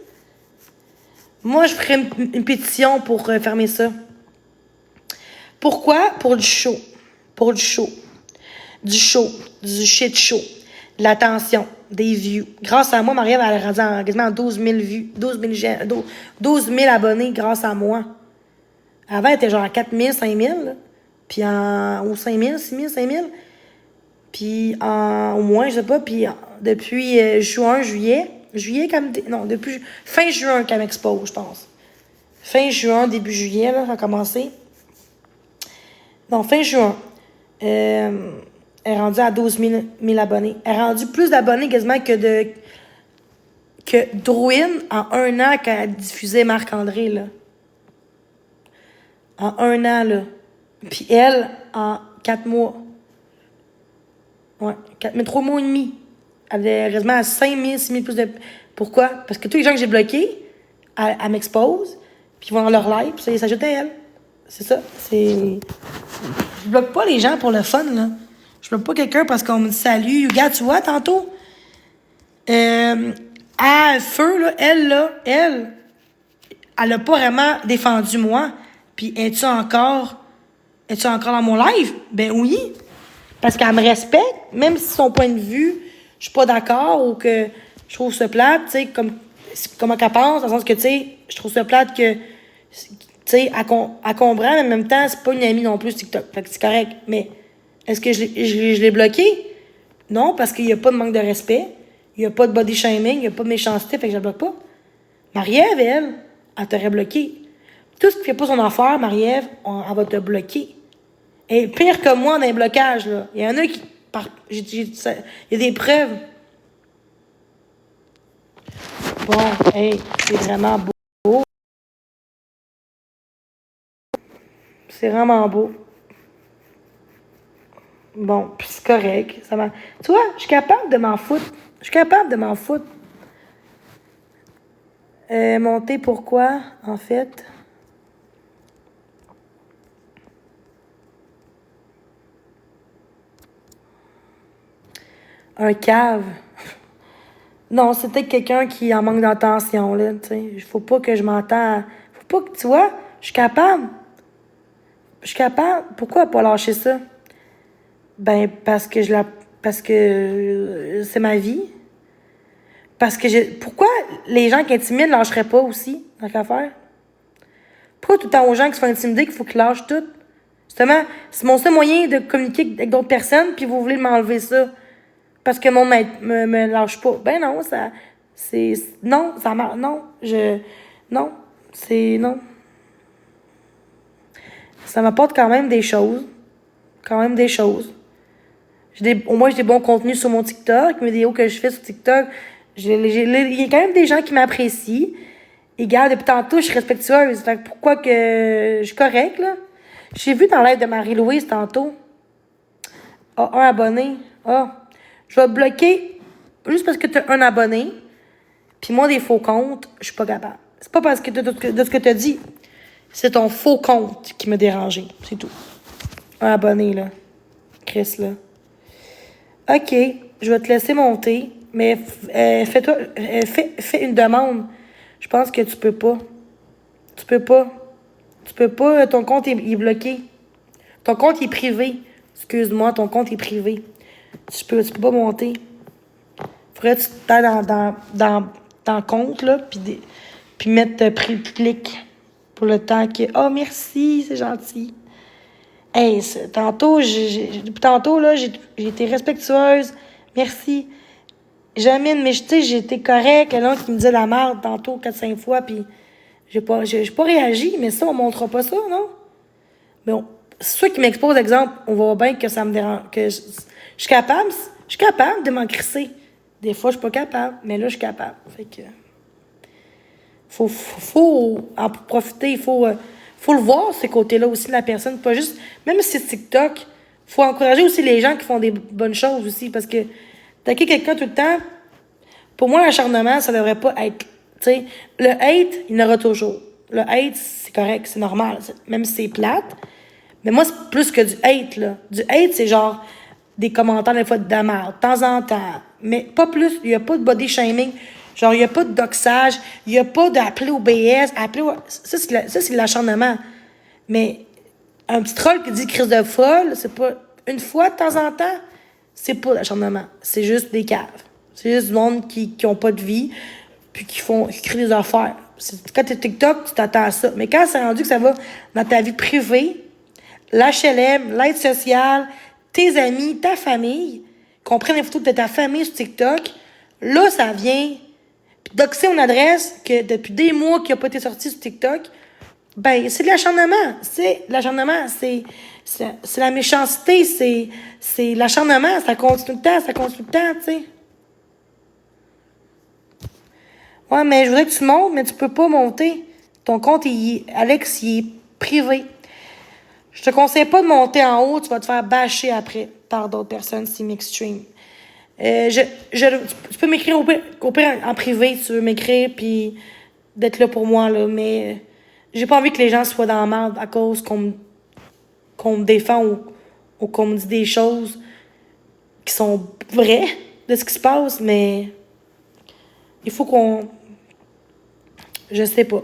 Moi, je ferais une pétition pour fermer ça. Pourquoi? Pour du show. Pour du show. Du shit show. De l'attention, des views. Grâce à moi, Marie-Ève, elle est rendue quasiment 12 000 vues. 12 000 abonnés grâce à moi. Avant, elle était genre à 4 000, 5 000. Là. Puis ou 5 000, 6 000, 5 000. Puis au moins, je sais pas. Puis depuis juillet, non, depuis fin juin qu'elle m'expose, je pense. Fin juin, début juillet, là, ça a commencé. Non, fin juin. Elle est rendue à 12 000 abonnés. Elle est rendue plus d'abonnés quasiment que Drouin en 1 an quand elle diffusait Marc-André, là. En 1 an, là. Puis elle, en 4 mois. Ouais, 3 mois et demi. Elle est quasiment à 5 000, 6 000 plus de... Pourquoi? Parce que tous les gens que j'ai bloqués, elle m'expose, puis ils vont dans leur live, puis ça, ils s'ajoutent à elle. C'est ça. Je bloque pas les gens pour le fun, là. Je bloque pas quelqu'un parce qu'on me dit salut. Regarde, tu vois, tantôt. À feu, là, elle a pas vraiment défendu moi. Puis, es-tu encore dans mon live? Ben oui. Parce qu'elle me respecte, même si son point de vue, je suis pas d'accord ou que je trouve ça plate, tu sais, comment qu'elle pense, dans le sens que, tu sais, je trouve ça plate que, tu sais, elle comprend, mais en même temps, c'est pas une amie non plus, TikTok. Fait que c'est correct. Mais est-ce que je l'ai bloqué? Non, parce qu'il y a pas de manque de respect, il y a pas de body shaming, il y a pas de méchanceté, fait que je la bloque pas. Marie-Ève, elle t'aurait bloqué. Tout ce qui fait pas son affaire, Marie-Ève, elle va te bloquer. Et pire que moi, dans les blocages, là. Il y en a qui... il y a des preuves. Bon, hey, c'est vraiment beau. C'est vraiment beau. Bon, puis c'est correct. Tu vois, je suis capable de m'en foutre. Monter pourquoi, en fait? Un cave. Non, c'était quelqu'un qui en manque d'attention, là, tu sais. Il faut pas que je m'entende. Faut pas que, tu vois, je suis capable. Pourquoi pas lâcher ça? Ben, parce que c'est ma vie. Pourquoi les gens qui intimident lâcheraient pas aussi, dans qu'à faire? Pourquoi tout le temps aux gens qui se font intimider qu'il faut qu'ils lâchent tout? Justement, c'est mon seul moyen de communiquer avec d'autres personnes, puis vous voulez m'enlever ça. Parce que mon maître me lâche pas. Ben non, non, ça marche. Non, non, non. Ça m'apporte quand même des choses. Au moins, j'ai des bons contenus sur mon TikTok. Les vidéos que je fais sur TikTok, il y a quand même des gens qui m'apprécient. Et regarde, depuis tantôt, je suis respectueuse. Fait que pourquoi que je suis correcte, là? J'ai vu dans l'aide de Marie-Louise tantôt. Ah, un abonné. Ah, je vais te bloquer juste parce que tu as un abonné. Puis moi, des faux comptes, je suis pas capable. C'est pas parce que de ce que tu as dit. C'est ton faux compte qui m'a dérangé. C'est tout. abonné, là. Chris, là. OK, je vais te laisser monter, mais fais-toi, fais une demande. Je pense que tu peux pas. Tu peux pas. Tu peux pas, ton compte est bloqué. Ton compte est privé. Excuse-moi, ton compte est privé. Tu peux pas monter. Faudrait que tu t'ailles dans le compte, là, puis mettre clic pour le temps que... Oh, merci, c'est gentil. Hey, tantôt, depuis tantôt, là, j'ai été respectueuse. Merci. Jamine, mais tu sais, j'ai été correct. Là, qui me disait la merde tantôt 4-5 fois, puis j'ai pas réagi, mais ça, on montrera pas ça, non? Mais ceux qui m'exposent, exemple, on voit bien que ça me dérange, que je suis capable de m'en crisser. Des fois, je suis pas capable, mais là, je suis capable. Fait que... Faut en profiter, faut le voir, ce côté-là aussi de la personne. Pas juste, même si c'est TikTok, faut encourager aussi les gens qui font des bonnes choses aussi, parce que attaquer quelqu'un tout le temps, pour moi, l'acharnement, ça devrait pas être, tu sais, le hate, il y en aura toujours. Le hate, c'est correct, c'est normal, même si c'est plate. Mais moi, c'est plus que du hate, là. Du hate, c'est genre des commentaires, des fois, de merde, de temps en temps. Mais pas plus, il y a pas de body shaming. Genre, il n'y a pas de doxage, il n'y a pas d'appeler au BS, ça, c'est de l'acharnement. Mais un petit troll qui dit crise de folle, c'est pas une fois de temps en temps, c'est pas de l'acharnement. C'est juste des caves. C'est juste du monde qui ont pas de vie, puis qui créent des affaires. Quand t'es TikTok, tu t'attends à ça. Mais quand c'est rendu que ça va dans ta vie privée, l'HLM, l'aide sociale, tes amis, ta famille, qu'on prenne les photos de ta famille sur TikTok, là, ça vient... Puis doxer mon adresse, que depuis des mois qui n'a pas été sorti sur TikTok, ben, c'est de l'acharnement. C'est l'acharnement, c'est la méchanceté, c'est l'acharnement, ça continue tout le temps, tu sais. Ouais, mais je voudrais que tu montes, mais tu peux pas monter. Ton compte, Alex, il est privé. Je te conseille pas de monter en haut, tu vas te faire bâcher après par d'autres personnes, c'est m'extreme. Tu peux m'écrire au pire en privé, si tu veux m'écrire, puis d'être là pour moi, là, mais j'ai pas envie que les gens soient dans la merde à cause qu'on me défend ou qu'on me dit des choses qui sont vraies de ce qui se passe, mais il faut qu'on... Je sais pas.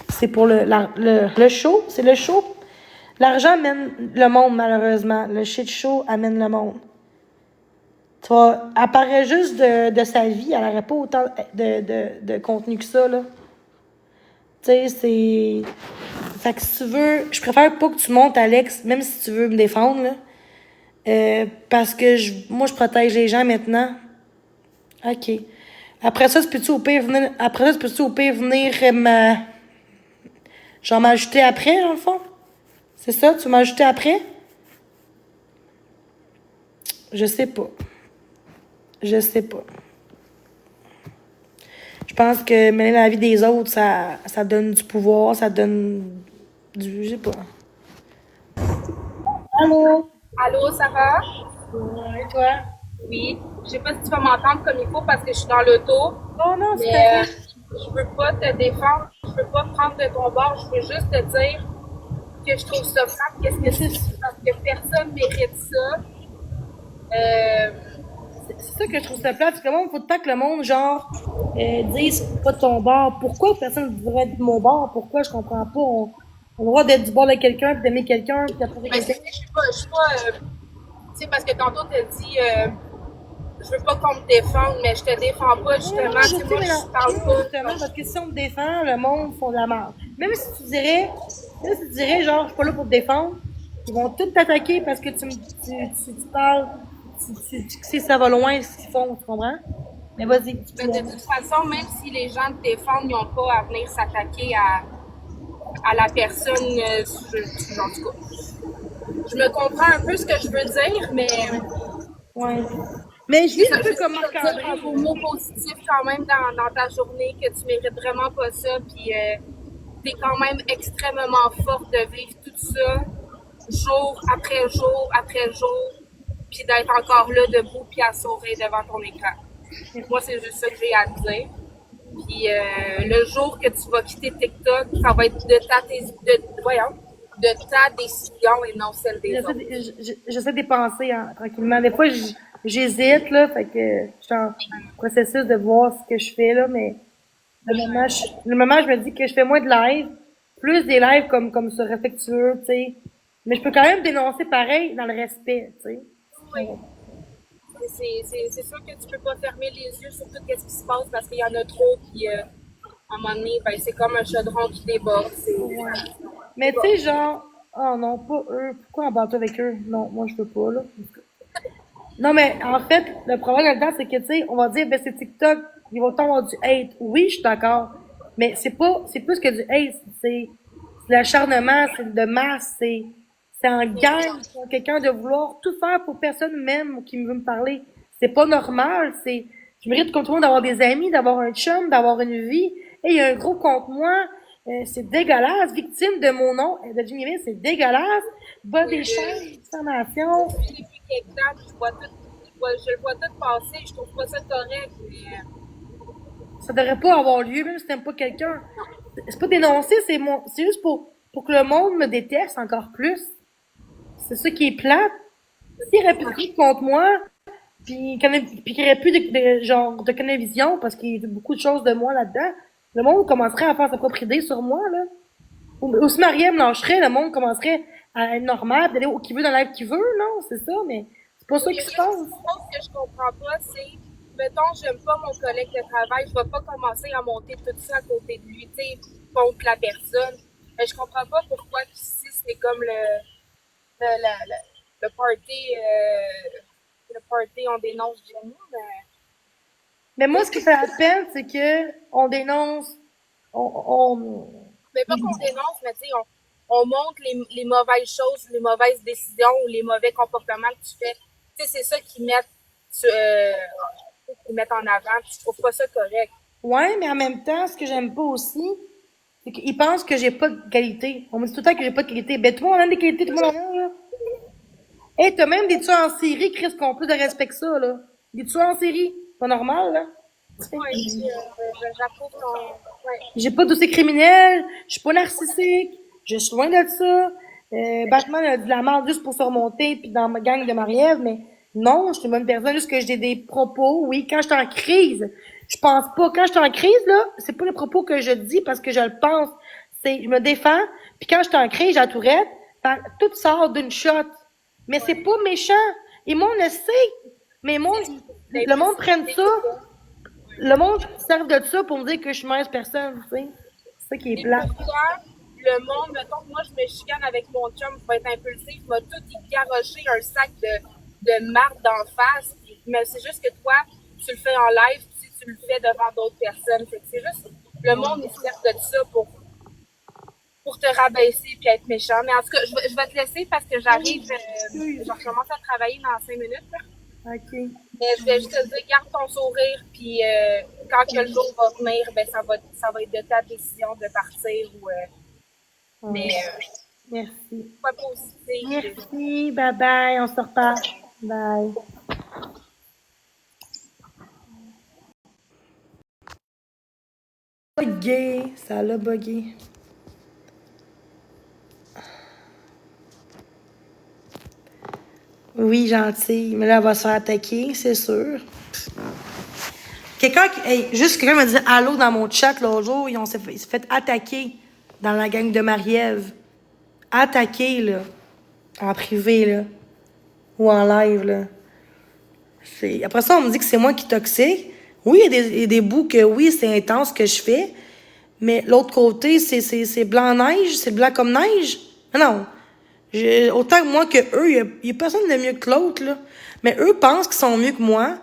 C'est pour le show, c'est le show. L'argent amène le monde, malheureusement. Le shit show amène le monde. Tu vois, elle paraît juste de sa vie, elle n'aurait pas autant de contenu que ça, là. Tu sais, c'est... Fait que si tu veux... Je préfère pas que tu montes, Alex, même si tu veux me défendre, là. Parce que moi, je protège les gens maintenant. OK. Après ça, tu peux-tu au pire venir... Genre m'ajouter après, dans le fond? C'est ça? Tu veux m'ajouter après? Je sais pas. Je sais pas. Je pense que mener la vie des autres, ça donne du pouvoir, ça donne du... Je sais pas. Allô? Allô, ça va? Ouais, toi? Oui. Je sais pas si tu vas m'entendre comme il faut parce que je suis dans l'auto, Oh non, c'est mais pas vrai. je veux pas te défendre, je veux pas prendre de ton bord, je veux juste te dire que je trouve ça grave, qu'est-ce que c'est, parce que personne mérite ça. C'est ça que je trouve ça plate. C'est que le monde, faut pas que le monde, genre, dise pas de ton bord. Pourquoi personne ne devrait être de mon bord? Pourquoi? Je comprends pas. On a le droit d'être du bord de quelqu'un, puis d'aimer quelqu'un, puis d'approcher Mais quelqu'un. je suis pas, tu sais, parce que tantôt t'as dit, je veux pas qu'on me défende, mais je te défends pas, Non, non, justement, je tu sais, sais, moi, mais je parle non, justement, pas. parce que si on te défend, le monde font de la merde. Même si tu dirais, genre, je suis pas là pour te défendre, ils vont tous t'attaquer parce que tu parles, tu sais, ça va loin ce qu'ils font, tu comprends? Mais vas-y, tu Mais peux. de toute façon, même si les gens te défendent, ils n'ont pas à venir s'attaquer à la personne, en tout cas. Je me comprends un peu ce que je veux dire, mais Ouais. Mais je c'est vis ça, un peu juste comme te dire Marc-André. un beau mot positif quand même dans ta journée, que tu mérites vraiment pas ça, puis t'es quand même extrêmement forte de vivre tout ça, jour après jour, puis d'être encore là debout puis à sourire devant ton écran. Moi, c'est juste ça que j'ai à te dire. Puis le jour que tu vas quitter TikTok, ça va être de ta... Voyons. de ta décision et non celle des J'essaie autres. j'essaie d'y penser hein, tranquillement. Des fois, j'hésite, là, fait que je suis en processus de voir ce que je fais, là, mais le moment, je me dis que je fais moins de live, plus des lives comme ça, respectueux, tu sais. Mais je peux quand même dénoncer pareil dans le respect, tu sais. Oui, c'est sûr que tu peux pas fermer les yeux sur tout ce qui se passe parce qu'il y en a trop, puis à un moment donné, ben, c'est comme un chaudron qui déborde. Ouais. C'est Mais tu bon. sais, genre, oh non, pas eux. Pourquoi en bateau avec eux? Non, moi, je veux pas, là. Non, mais en fait, le problème là-dedans, c'est que, tu sais, on va dire, ben, c'est TikTok, ils vont avoir du hate. Oui, je suis d'accord. Mais c'est plus que du hate. C'est de l'acharnement, c'est de masse, c'est en gang pour quelqu'un de vouloir tout faire pour personne même ou qui veut me parler. C'est pas normal, je mérite comme tout le monde d'avoir des amis, d'avoir un chum, d'avoir une vie. Et il y a un gros contre moi. C'est dégueulasse. Victime de mon nom, de Jimmy Smith, c'est dégueulasse. Bas des chaînes, diffamation. Depuis quelques temps, je le vois tout passer, je trouve pas ça correct, mais Ça devrait pas avoir lieu, même si t'aimes pas quelqu'un. C'est pas dénoncer, c'est juste pour que le monde me déteste encore plus. C'est ça qui est plate. S'il aurait pu crier contre moi, puis qu'il n'y aurait plus genre, de Canavision, parce qu'il y a beaucoup de choses de moi là-dedans, le monde commencerait à faire sa propre idée sur moi, là. Ou si Marie-Ève lâcherait, le monde commencerait à être normal, d'aller où qui veut dans la live qu'il veut, non, c'est ça, mais c'est pas ça il y qui a se juste passe. une chose que je comprends pas, c'est, mettons, j'aime pas mon collègue de travail, je vais pas commencer à monter tout ça à côté de lui, tu sais, contre la personne. Mais je comprends pas pourquoi ici, c'est comme le party, on dénonce Jenny, Mais moi, ce qui fait la peine, c'est que on dénonce, mais pas qu'on dénonce, mais tu sais, on montre les mauvaises choses, les mauvaises décisions ou les mauvais comportements que tu fais. Tu sais, c'est ça qu'ils mettent en avant, puis je trouve pas ça correct. ouais, mais en même temps, ce que j'aime pas aussi, c'est qu'ils pensent que j'ai pas de qualité. On me dit tout le temps que j'ai pas de qualité. Ben, tout le monde en a des qualités, tout le monde en a, là. Hey, t'as même des tueurs en série, Chris, qui ont plus de respect que ça, là. Des tueurs en série. Pas normal, là. Ouais, j'approuve ton. Ouais. J'ai pas de dossier criminel, je suis pas narcissique, je suis loin de ça. Batman a de la merde juste pour se remonter, puis dans ma gang de Marie-Ève, mais non, je suis une bonne personne, juste que j'ai des propos, oui, quand je suis en crise, je pense pas, quand je suis en crise, là, c'est pas les propos que je dis parce que je le pense, je me défends, puis quand je suis en crise, j'ai la tourette, tout sort d'une shot. Mais c'est pas méchant, et moi, on le sait, mais le monde prenne ça, le monde sert de ça pour me dire que je suis mauvaise personne, tu sais. C'est ça qui est Et plat. pourquoi le monde, mettons que moi je me chicane avec mon chum, je vais être impulsif, m'a tout garoché un sac de marde d'en face, mais c'est juste que toi, tu le fais en live, puis tu le fais devant d'autres personnes. Fait que c'est juste, le monde il sert de ça pour te rabaisser puis être méchant. Mais en tout cas, je vais te laisser parce que j'arrive, je recommence à travailler dans 5 minutes. Là. OK. Mais je vais juste te dire, garde ton sourire, puis quand que le jour va venir, ben ça va être de ta décision de partir ou mais Merci. pas positif. Merci, bye bye, on se reparle. Bye. Bugué, ça l'a bugué. Oui, gentil, mais là, elle va se faire attaquer, c'est sûr. Juste quelqu'un m'a dit allô dans mon chat l'autre jour, il s'est fait attaquer dans la gang de Marie-Ève. Attaquer, là, en privé, là, ou en live, là. Après ça, on me dit que c'est moi qui est toxique. Oui, il y a des bouts que, oui, c'est intense ce que je fais, mais l'autre côté, c'est blanc-neige, c'est blanc comme neige. Non. Autant que moi que eux, il y a personne de mieux que l'autre, là. Mais eux pensent qu'ils sont mieux que moi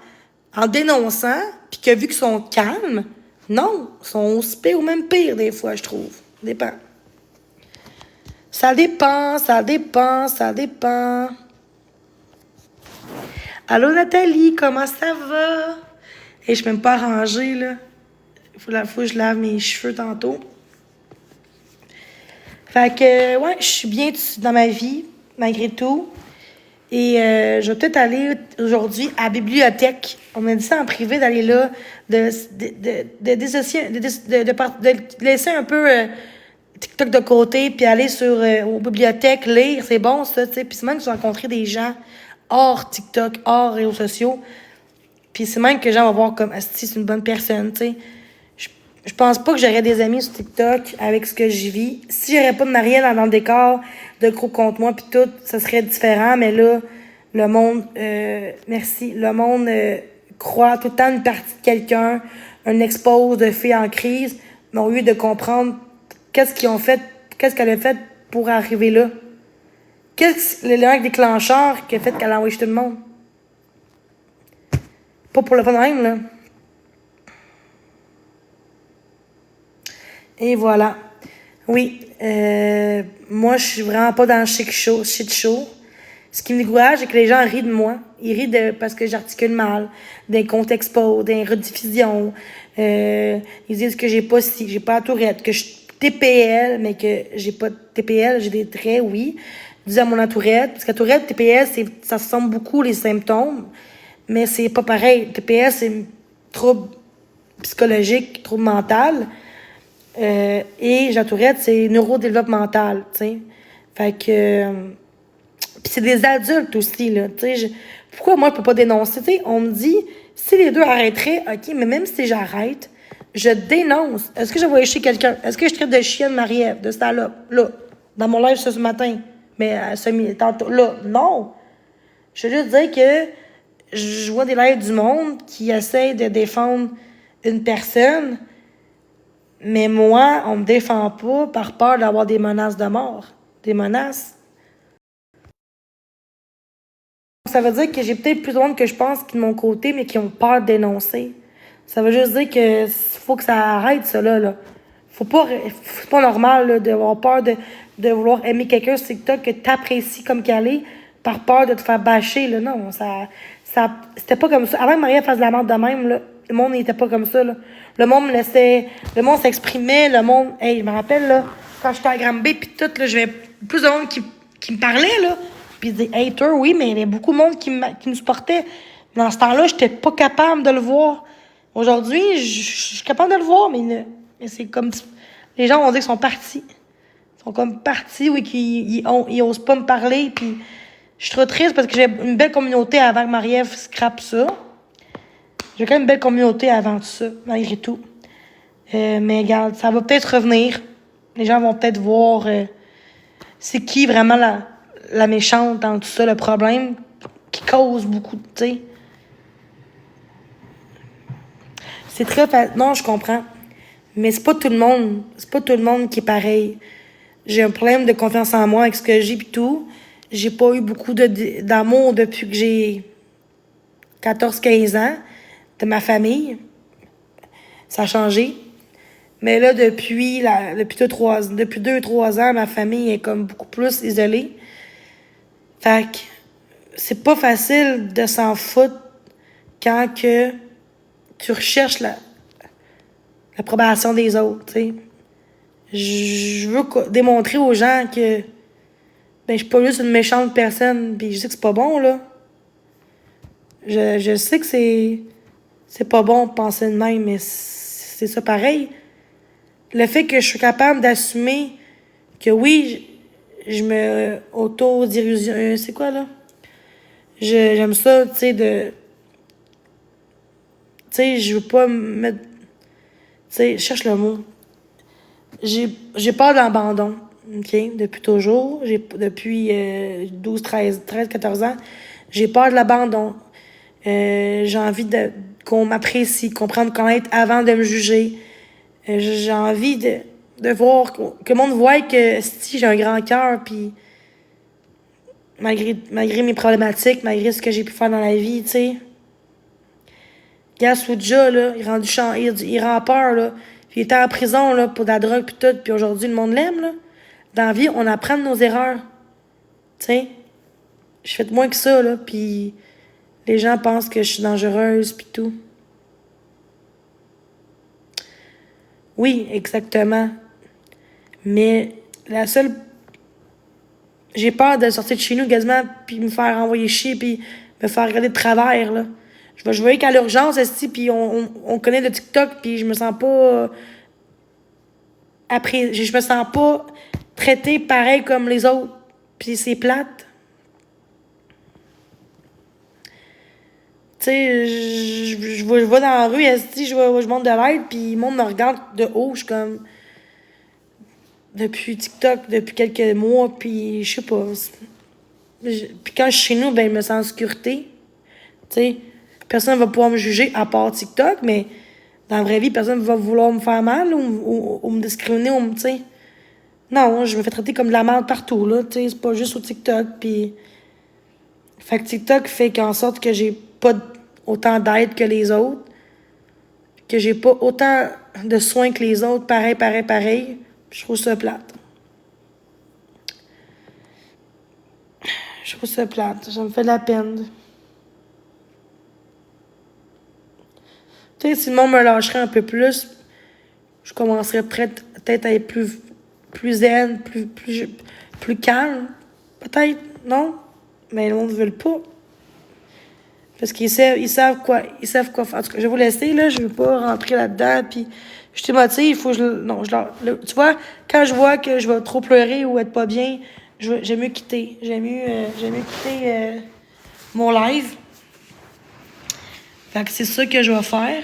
en dénonçant, puis que vu qu'ils sont calmes, non, ils sont aussi pire ou même pire des fois, je trouve. Dépend. Ça dépend, ça dépend, ça dépend. Allô Nathalie, comment ça va? Et je suis même pas arrangée, là. Faut que je lave mes cheveux tantôt. Fait que, ouais, je suis bien dans ma vie, malgré tout. Et je vais peut-être aller aujourd'hui à la bibliothèque. On m'a dit ça en privé d'aller là, de laisser un peu TikTok de côté, puis aller aux bibliothèques, lire, c'est bon, ça, tu sais. Puis c'est même que j'ai rencontré des gens hors TikTok, hors réseaux sociaux. Puis c'est même que les gens vont voir comme, asti, c'est une bonne personne, tu sais. Je pense pas que j'aurais des amis sur TikTok avec ce que j'y vis. Si j'aurais pas de Marielle dans le décor, de groupe contre moi, puis tout, ça serait différent. Mais là, le monde, merci, le monde croit tout le temps une partie de quelqu'un, un expose de filles en crise, mais au lieu de comprendre qu'est-ce qu'ils ont fait, qu'est-ce qu'elle a fait pour arriver là. Qu'est-ce que l'élément déclencheur qui a fait qu'elle a envoyé tout le monde? Pas pour le fun de même, là. Et voilà. Oui, moi, je suis vraiment pas dans le shit show. Ce qui me décourage, c'est que les gens rient de moi. Ils rient parce que j'articule mal, des comptes expos, des rediffusions. Ils disent que j'ai pas la tourette, que je suis TPL, mais que j'ai pas de TPL, j'ai des traits, oui. Ils disent à mon tourette, parce que la tourette, TPL, ça ressemble beaucoup les symptômes, mais c'est pas pareil. TPL, c'est un trouble psychologique, trouble mental. Et la tourette, c'est neurodéveloppemental, tu sais. Fait que... Puis c'est des adultes aussi, là, tu sais. Pourquoi moi, je peux pas dénoncer? Tu sais, on me dit, si les deux arrêteraient, OK, mais même si j'arrête, je dénonce. Est-ce que je vais chez quelqu'un? Est-ce que je traite de chienne Marie-Ève, de salope? Là, dans mon live ce matin. Mais tantôt, là, non. Je veux juste dire que je vois des lives du monde qui essayent de défendre une personne, mais moi, on me défend pas par peur d'avoir des menaces de mort. Des menaces. Ça veut dire que j'ai peut-être plus de monde que je pense qui de mon côté, mais qui ont peur de dénoncer. Ça veut juste dire que faut que ça arrête, ça, là. C'est pas normal, là, d'avoir peur de vouloir aimer quelqu'un sur TikTok que t'apprécies comme qu'elle est, par peur de te faire bâcher, là. Non, c'était pas comme ça. Avant que Maria fasse de la merde de même, là, le monde n'était pas comme ça, là. Le monde s'exprimait, le monde, hey, je me rappelle, là, quand j'étais à Granby, pis tout, là, j'avais plus de monde qui me parlait, là. Puis des haters, oui, mais il y avait beaucoup de monde qui me supportait. Dans ce temps-là, j'étais pas capable de le voir. Aujourd'hui, je suis capable de le voir, mais c'est comme... Les gens vont dire qu'ils sont partis. Ils sont comme partis, oui, qu'ils osent pas me parler. Puis je suis trop triste parce que j'ai une belle communauté avant que Marie-Ève scrape ça. J'ai quand même une belle communauté avant tout ça, malgré tout. Mais regarde, ça va peut-être revenir. Les gens vont peut-être voir c'est qui vraiment la méchante dans tout ça, le problème qui cause beaucoup, tu sais. C'est très facile. Non, je comprends. Mais c'est pas tout le monde. C'est pas tout le monde qui est pareil. J'ai un problème de confiance en moi avec ce que j'ai pis tout. J'ai pas eu beaucoup d'amour depuis que j'ai 14-15 ans de ma famille. Ça a changé. Mais là, depuis 2-3 ans, ma famille est comme beaucoup plus isolée. Fait que c'est pas facile de s'en foutre quand que tu recherches l'approbation des autres, tu sais. Je veux démontrer aux gens que je suis pas juste une méchante personne, puis je sais que c'est pas bon, là. Je sais que c'est pas bon de penser de même, mais c'est ça pareil. Le fait que je suis capable d'assumer que oui, je me auto-dérision... c'est quoi, là? J'aime ça, tu sais, tu sais, je veux pas me mettre... Tu sais, je cherche le mot. J'ai peur de l'abandon, OK? Depuis toujours. Depuis 14 ans, j'ai peur de l'abandon. J'ai envie qu'on m'apprécie, qu'on prenne connaître avant de me juger. J'ai envie de voir que le monde voit que si j'ai un grand cœur, puis malgré mes problématiques, malgré ce que j'ai pu faire dans la vie, tu sais. Gars, Soudja, là, il rend peur, là. Puis il était en prison, là, pour de la drogue, puis tout. Puis aujourd'hui, le monde l'aime, là. Dans la vie, on apprend de nos erreurs. Tu sais. Je fais de moins que ça, là. Puis les gens pensent que je suis dangereuse, puis tout. Oui, exactement. Mais la seule... J'ai peur de sortir de chez nous, quasiment, puis me faire envoyer chier, puis me faire regarder de travers, là. Je vais qu'à l'urgence, puis on connaît le TikTok, puis je me sens pas après, je me sens pas traitée pareil comme les autres. Puis c'est plate. Tu sais, je vais dans la rue, je monte de l'aide, puis le monde me regarde de haut, je suis comme... Depuis TikTok, depuis quelques mois, puis je sais pas. Puis quand je suis chez nous, ben, je me sens en sécurité. Tu sais, personne va pouvoir me juger à part TikTok, mais dans la vraie vie, personne va vouloir me faire mal ou me discriminer ou tu sais. Non, je me fais traiter comme de la merde partout, là, tu sais, c'est pas juste au TikTok, puis... Fait que TikTok fait qu'en sorte que j'ai pas autant d'aide que les autres, que j'ai pas autant de soins que les autres, pareil. Je trouve ça plate. Je trouve ça plate. Ça me fait de la peine. Tu sais, si le monde me lâcherait un peu plus, je commencerais peut-être à être plus zen, plus calme. Peut-être, non? Mais le monde ne veut pas. Parce ils savent quoi faire. En tout cas, je vais vous laisser, là. Je veux pas rentrer là-dedans. Puis, je suis motivée, il faut que non, tu vois, quand je vois que je vais trop pleurer ou être pas bien, j'aime mieux quitter. J'aime mieux quitter mon live. Fait que c'est ça que je vais faire.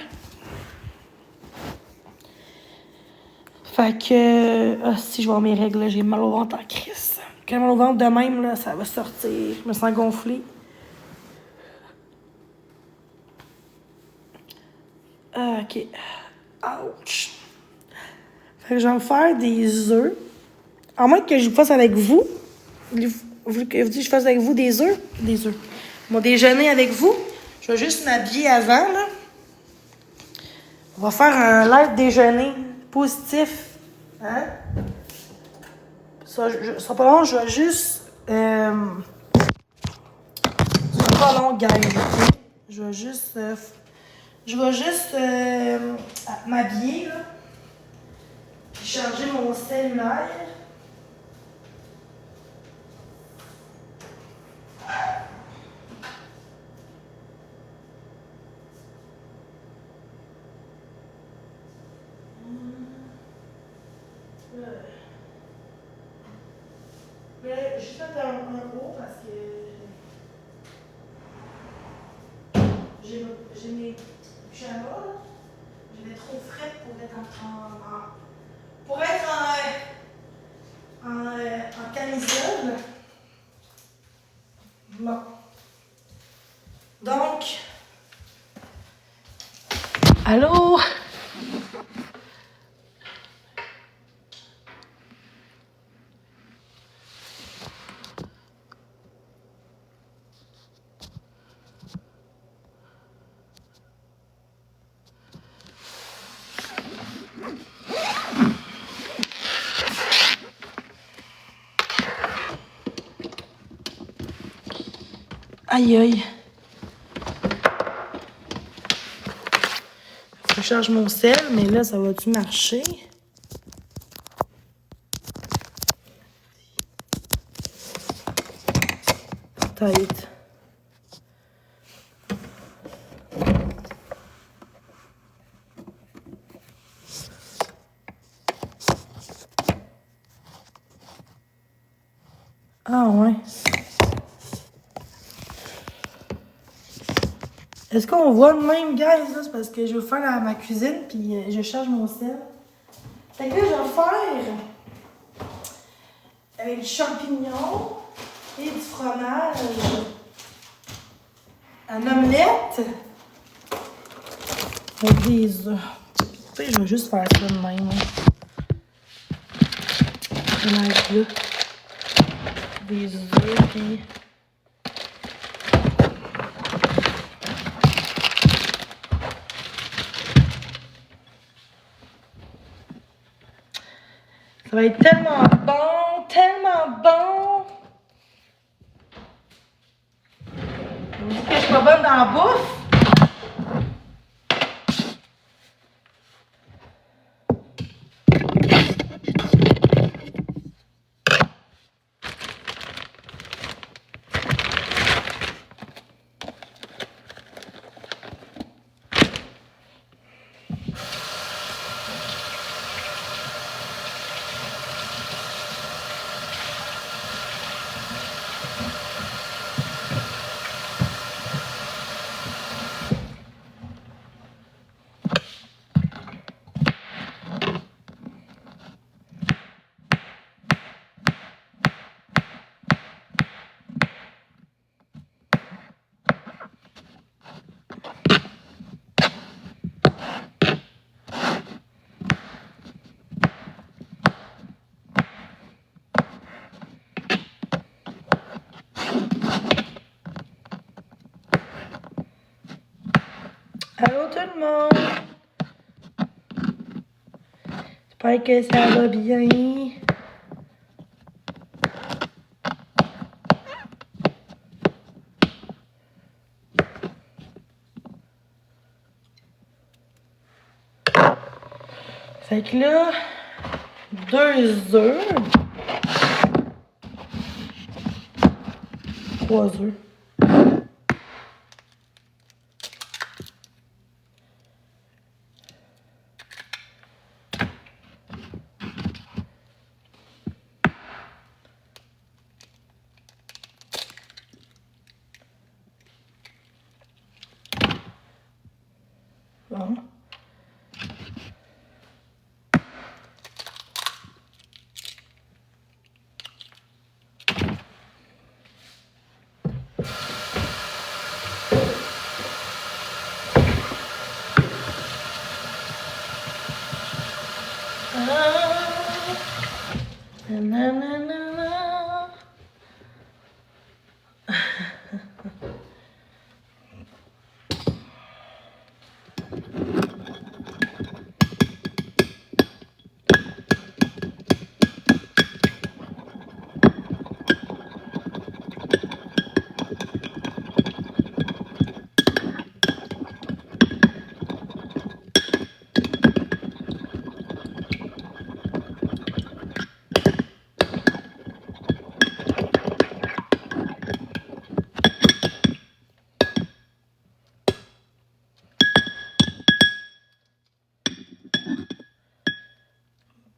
Fait que... si je vois mes règles, là, j'ai mal au ventre en crise. Quand j'ai mal au ventre de même, là, ça va sortir. Je me sens gonflée. OK. Ouch. Fait que je vais me faire des œufs. À moins que je fasse avec vous. Vous que je fasse avec vous des œufs? Des œufs. Mon déjeuner avec vous. Je vais juste m'habiller avant, là. On va faire un live déjeuner positif. Hein? Ça sera pas long, je vais juste... ça sera pas long, guys. Okay? Je vais juste m'habiller, là. Puis charger mon cellulaire. Mais je vais faire un haut parce que j'ai mes pyjamas, là. Je vais trop frais pour être en camisole. Bon. Donc. Allô? Aïe aïe. Faut que je charge mon sel, mais là, ça va-tu marcher? Peut-être. Ah ouais. Est-ce qu'on voit de même, guys? Là, c'est parce que je vais faire ma cuisine, puis je charge mon sel. Fait que là, je vais faire avec du champignon et du fromage. Un omelette. Avec des œufs. Tu sais, je vais juste faire ça de même. Fromage là. Des œufs, puis... Ça va être tellement bon, tellement bon. Vous dites que je suis pas bonne dans la bouffe? le monde. J'espère que ça va bien. Fait que là, 2 œufs. 3 œufs. Bon. Nanana.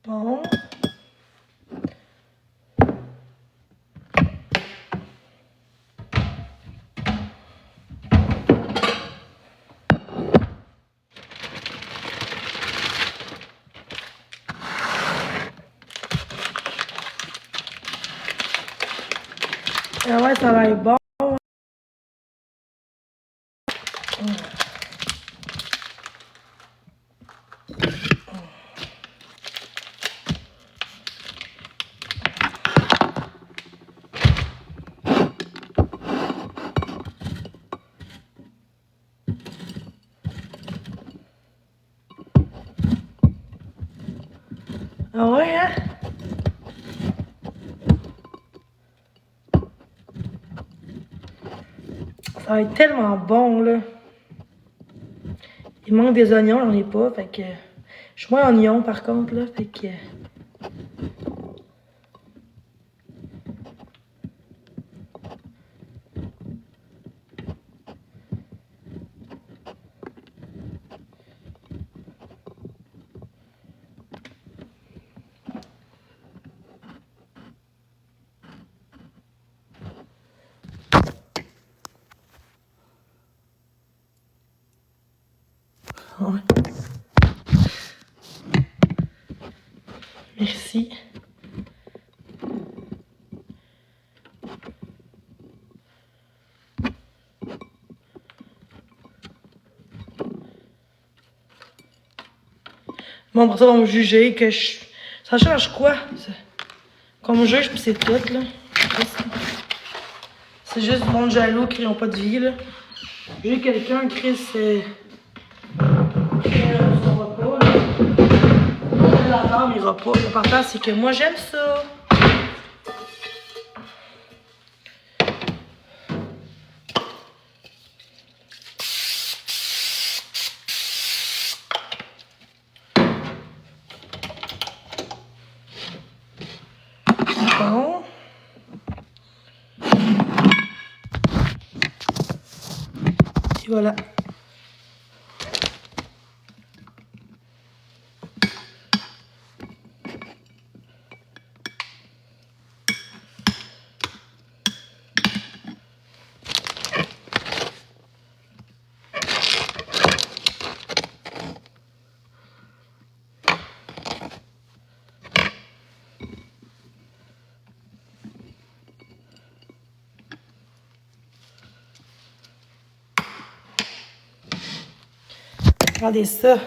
Bon. Ah ouais, ça va être bon. Ah ouais, hein? Ça va être tellement bon, là. Il manque des oignons, j'en ai pas, fait que... Je suis moins oignon, par contre, là, fait que... Ouais. Merci. Bon, après ça, on va me juger que je... Ça change quoi? Qu'on me juge, pis c'est tout, là. C'est juste du monde jaloux qui n'ont pas de vie, là. J'ai quelqu'un, Chris, son repas, là. On l'adore, mes repas. L'important, c'est que moi, j'aime ça. Bon. Et voilà. Regardez ça.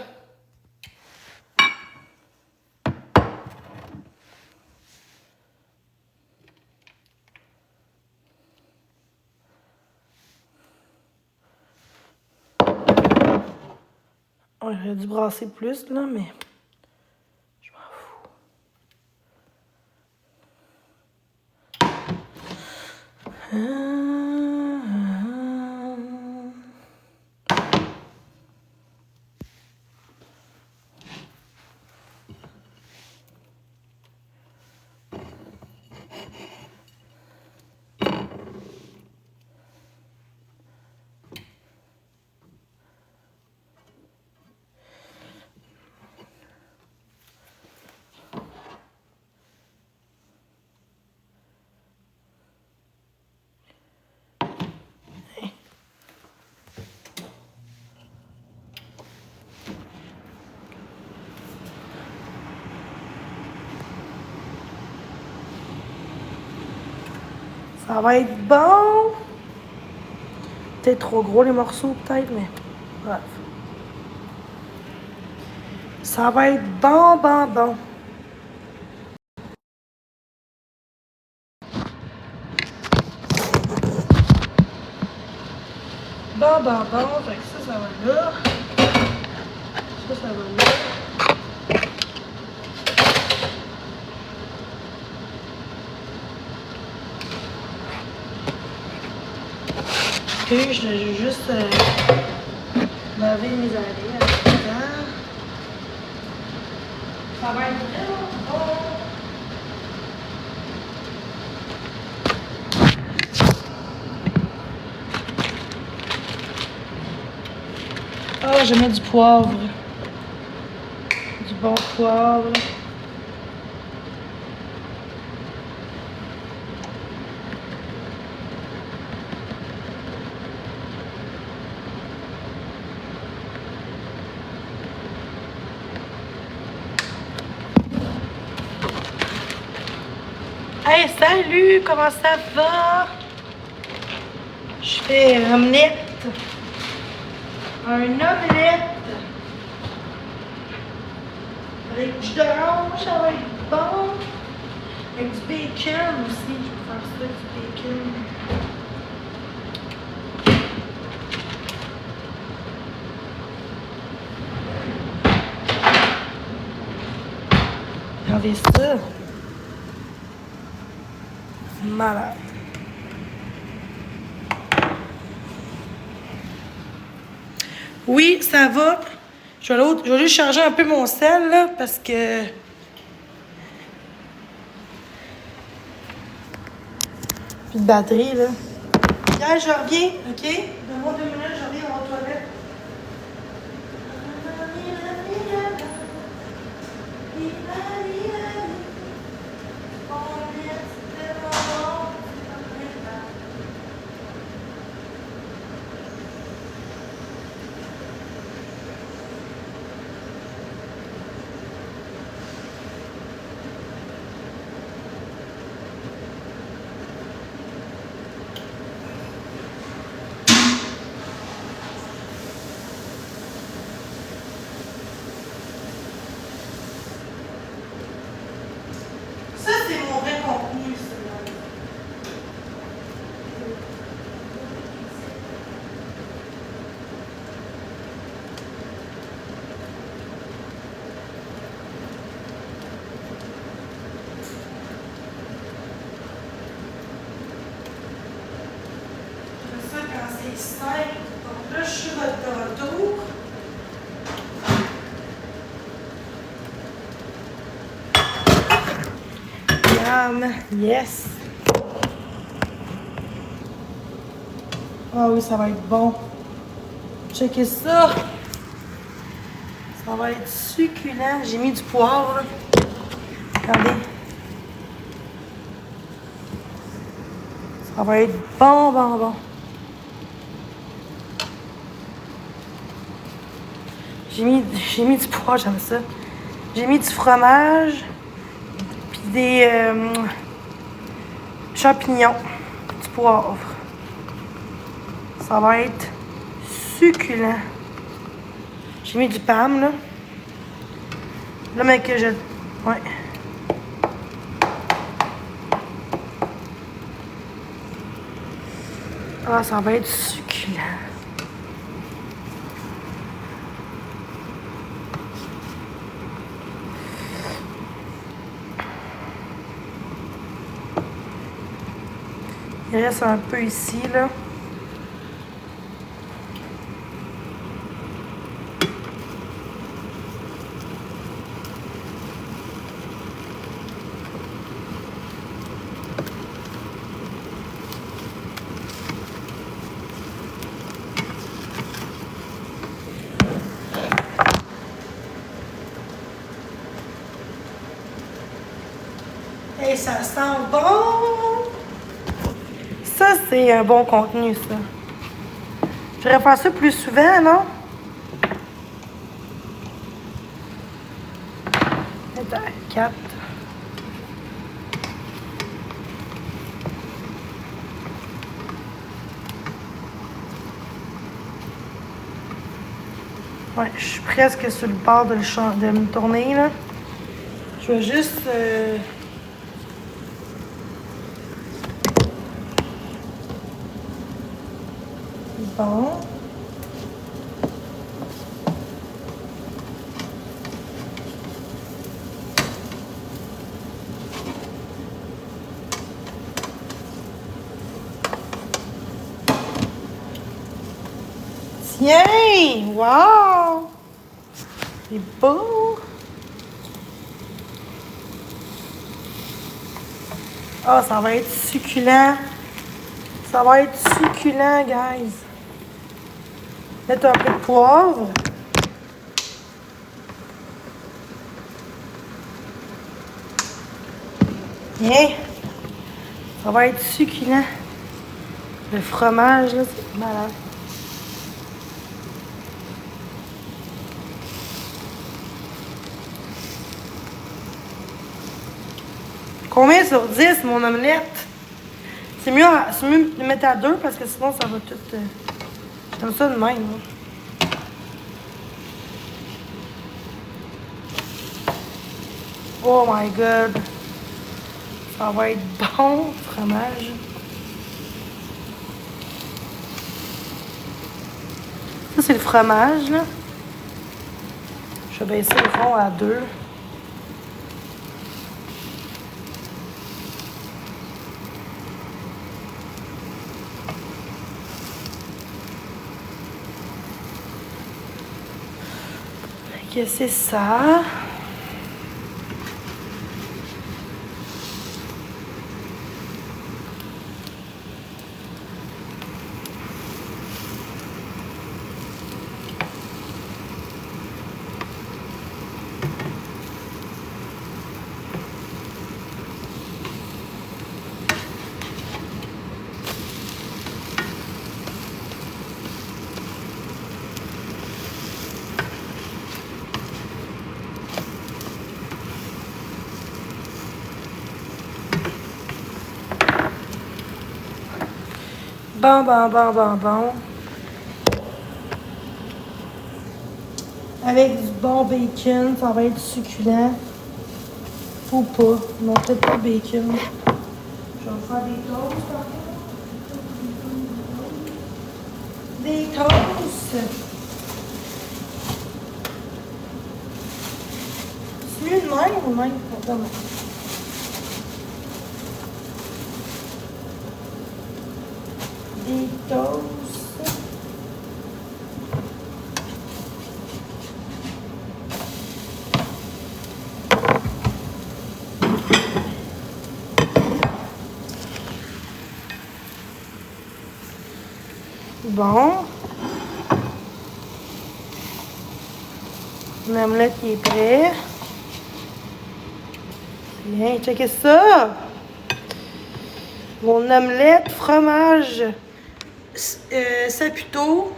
Ouais, j'aurais dû brasser plus, là, mais je m'en fous. Ça va être bon. Peut-être trop gros les morceaux, peut-être, mais bref. Ça va être bon, bon, bon. Bon, bon, bon. Fait que ça va là. Ça va là. Puis, je vais juste laver mes allées avec dedans. Ça va être vraiment bon. Ah, je mets du poivre. Du bon poivre. Hey, salut! Comment ça va? Je fais un omelette. Un omelette. Avec du jus d'orange, ça va être bon. Avec du bacon aussi. Je vais faire ça, du bacon. Regardez ça. Malade. Oui, ça va. Je vais juste charger un peu mon sel, là, parce que... Plus de batterie, là. Là, je reviens, OK? Donne-moi 2 minutes, je reviens aux toilettes. Ça, c'est mon vrai contenu, ça. C'est ça quand c'est simple. Donc là, je suis de retour. Yum. Yes. Ah oui, ça va être bon. Checkez ça. Ça va être succulent. J'ai mis du poivre, là. Regardez. Ça va être bon, bon, bon. J'ai mis du poivre, j'aime ça. J'ai mis du fromage, puis des champignons, du poivre. Ça va être succulent. J'ai mis du PAM, là. Là, mais que je... Ouais. Ah, ça va être succulent. Il reste un peu ici, là. Et ça sent bon! Ça, c'est un bon contenu, ça. J'aurais faire ça plus souvent, non? Attends, 4. Ouais, je suis presque sur le bord de me tourner, là. Je vais juste... Bon. Tiens! Wow! C'est beau! Ah, ça va être succulent! Ça va être succulent, guys! Mettre un peu de poivre. Bien! Ça va être succulent! Le fromage, là, c'est malade! Combien sur 10, mon omelette? C'est mieux de mettre à 2 parce que sinon, ça va tout... J'aime ça de même. Hein. Oh my God! Ça va être bon, le fromage. Ça, c'est le fromage, là. Je vais baisser le fond à 2. Que c'est ça. Bon, bon, bon, bon, bon. Avec du bon bacon, ça va être succulent. Ou pas. Non, peut-être pas de bacon. Je vais faire des toasts, par contre. Des toasts! C'est mieux de même ou même? Attends. Des toasts. Bon. L'omelette qui est prêt. Bien, checkez ça! Mon omelette, fromage, saputo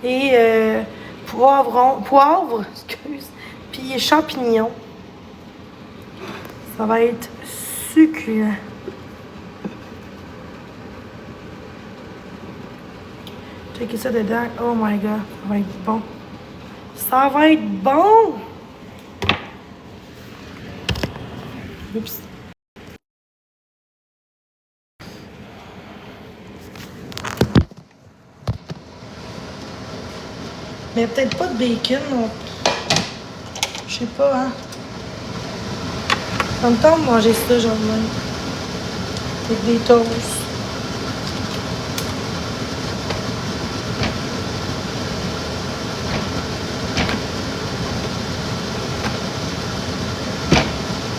et poivre, excuse, puis champignons. Ça va être succulent. Checkez ça dedans. Oh my God, ça va être bon. Ça va être bon! Oups. Mais peut-être pas de bacon, non. Je sais pas, hein. Ça me tente de manger ça, genre même. Avec des toasts.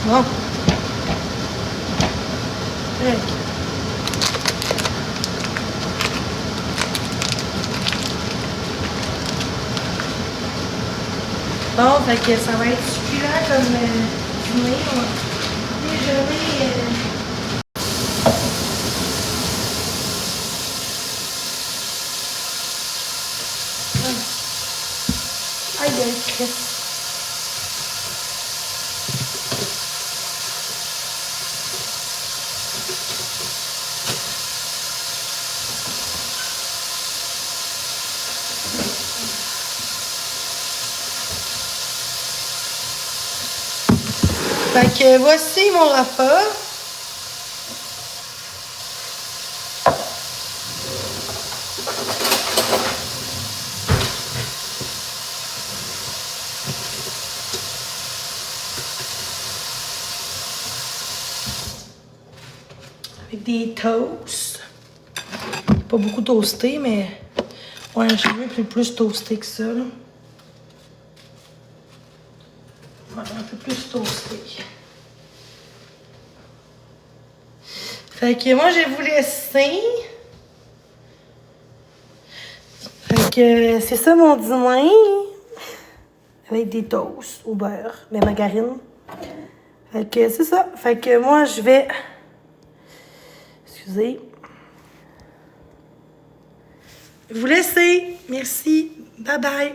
Bon. Ouais. Bon, fait que ça va être succulent comme dîner. On va déjeuner. Aïe, aïe, Chris. Fait que voici mon repas. Avec des toasts. Pas beaucoup toasté, mais ouais, je veux plus toasté que ça. Là. Ouais, un peu plus toasté. Fait que moi, je vais vous laisser. Fait que c'est ça mon dîner. Avec des toasts au beurre, des margarines. Fait que c'est ça. Fait que moi, je vais... Excusez. Vous laisser. Merci. Bye bye.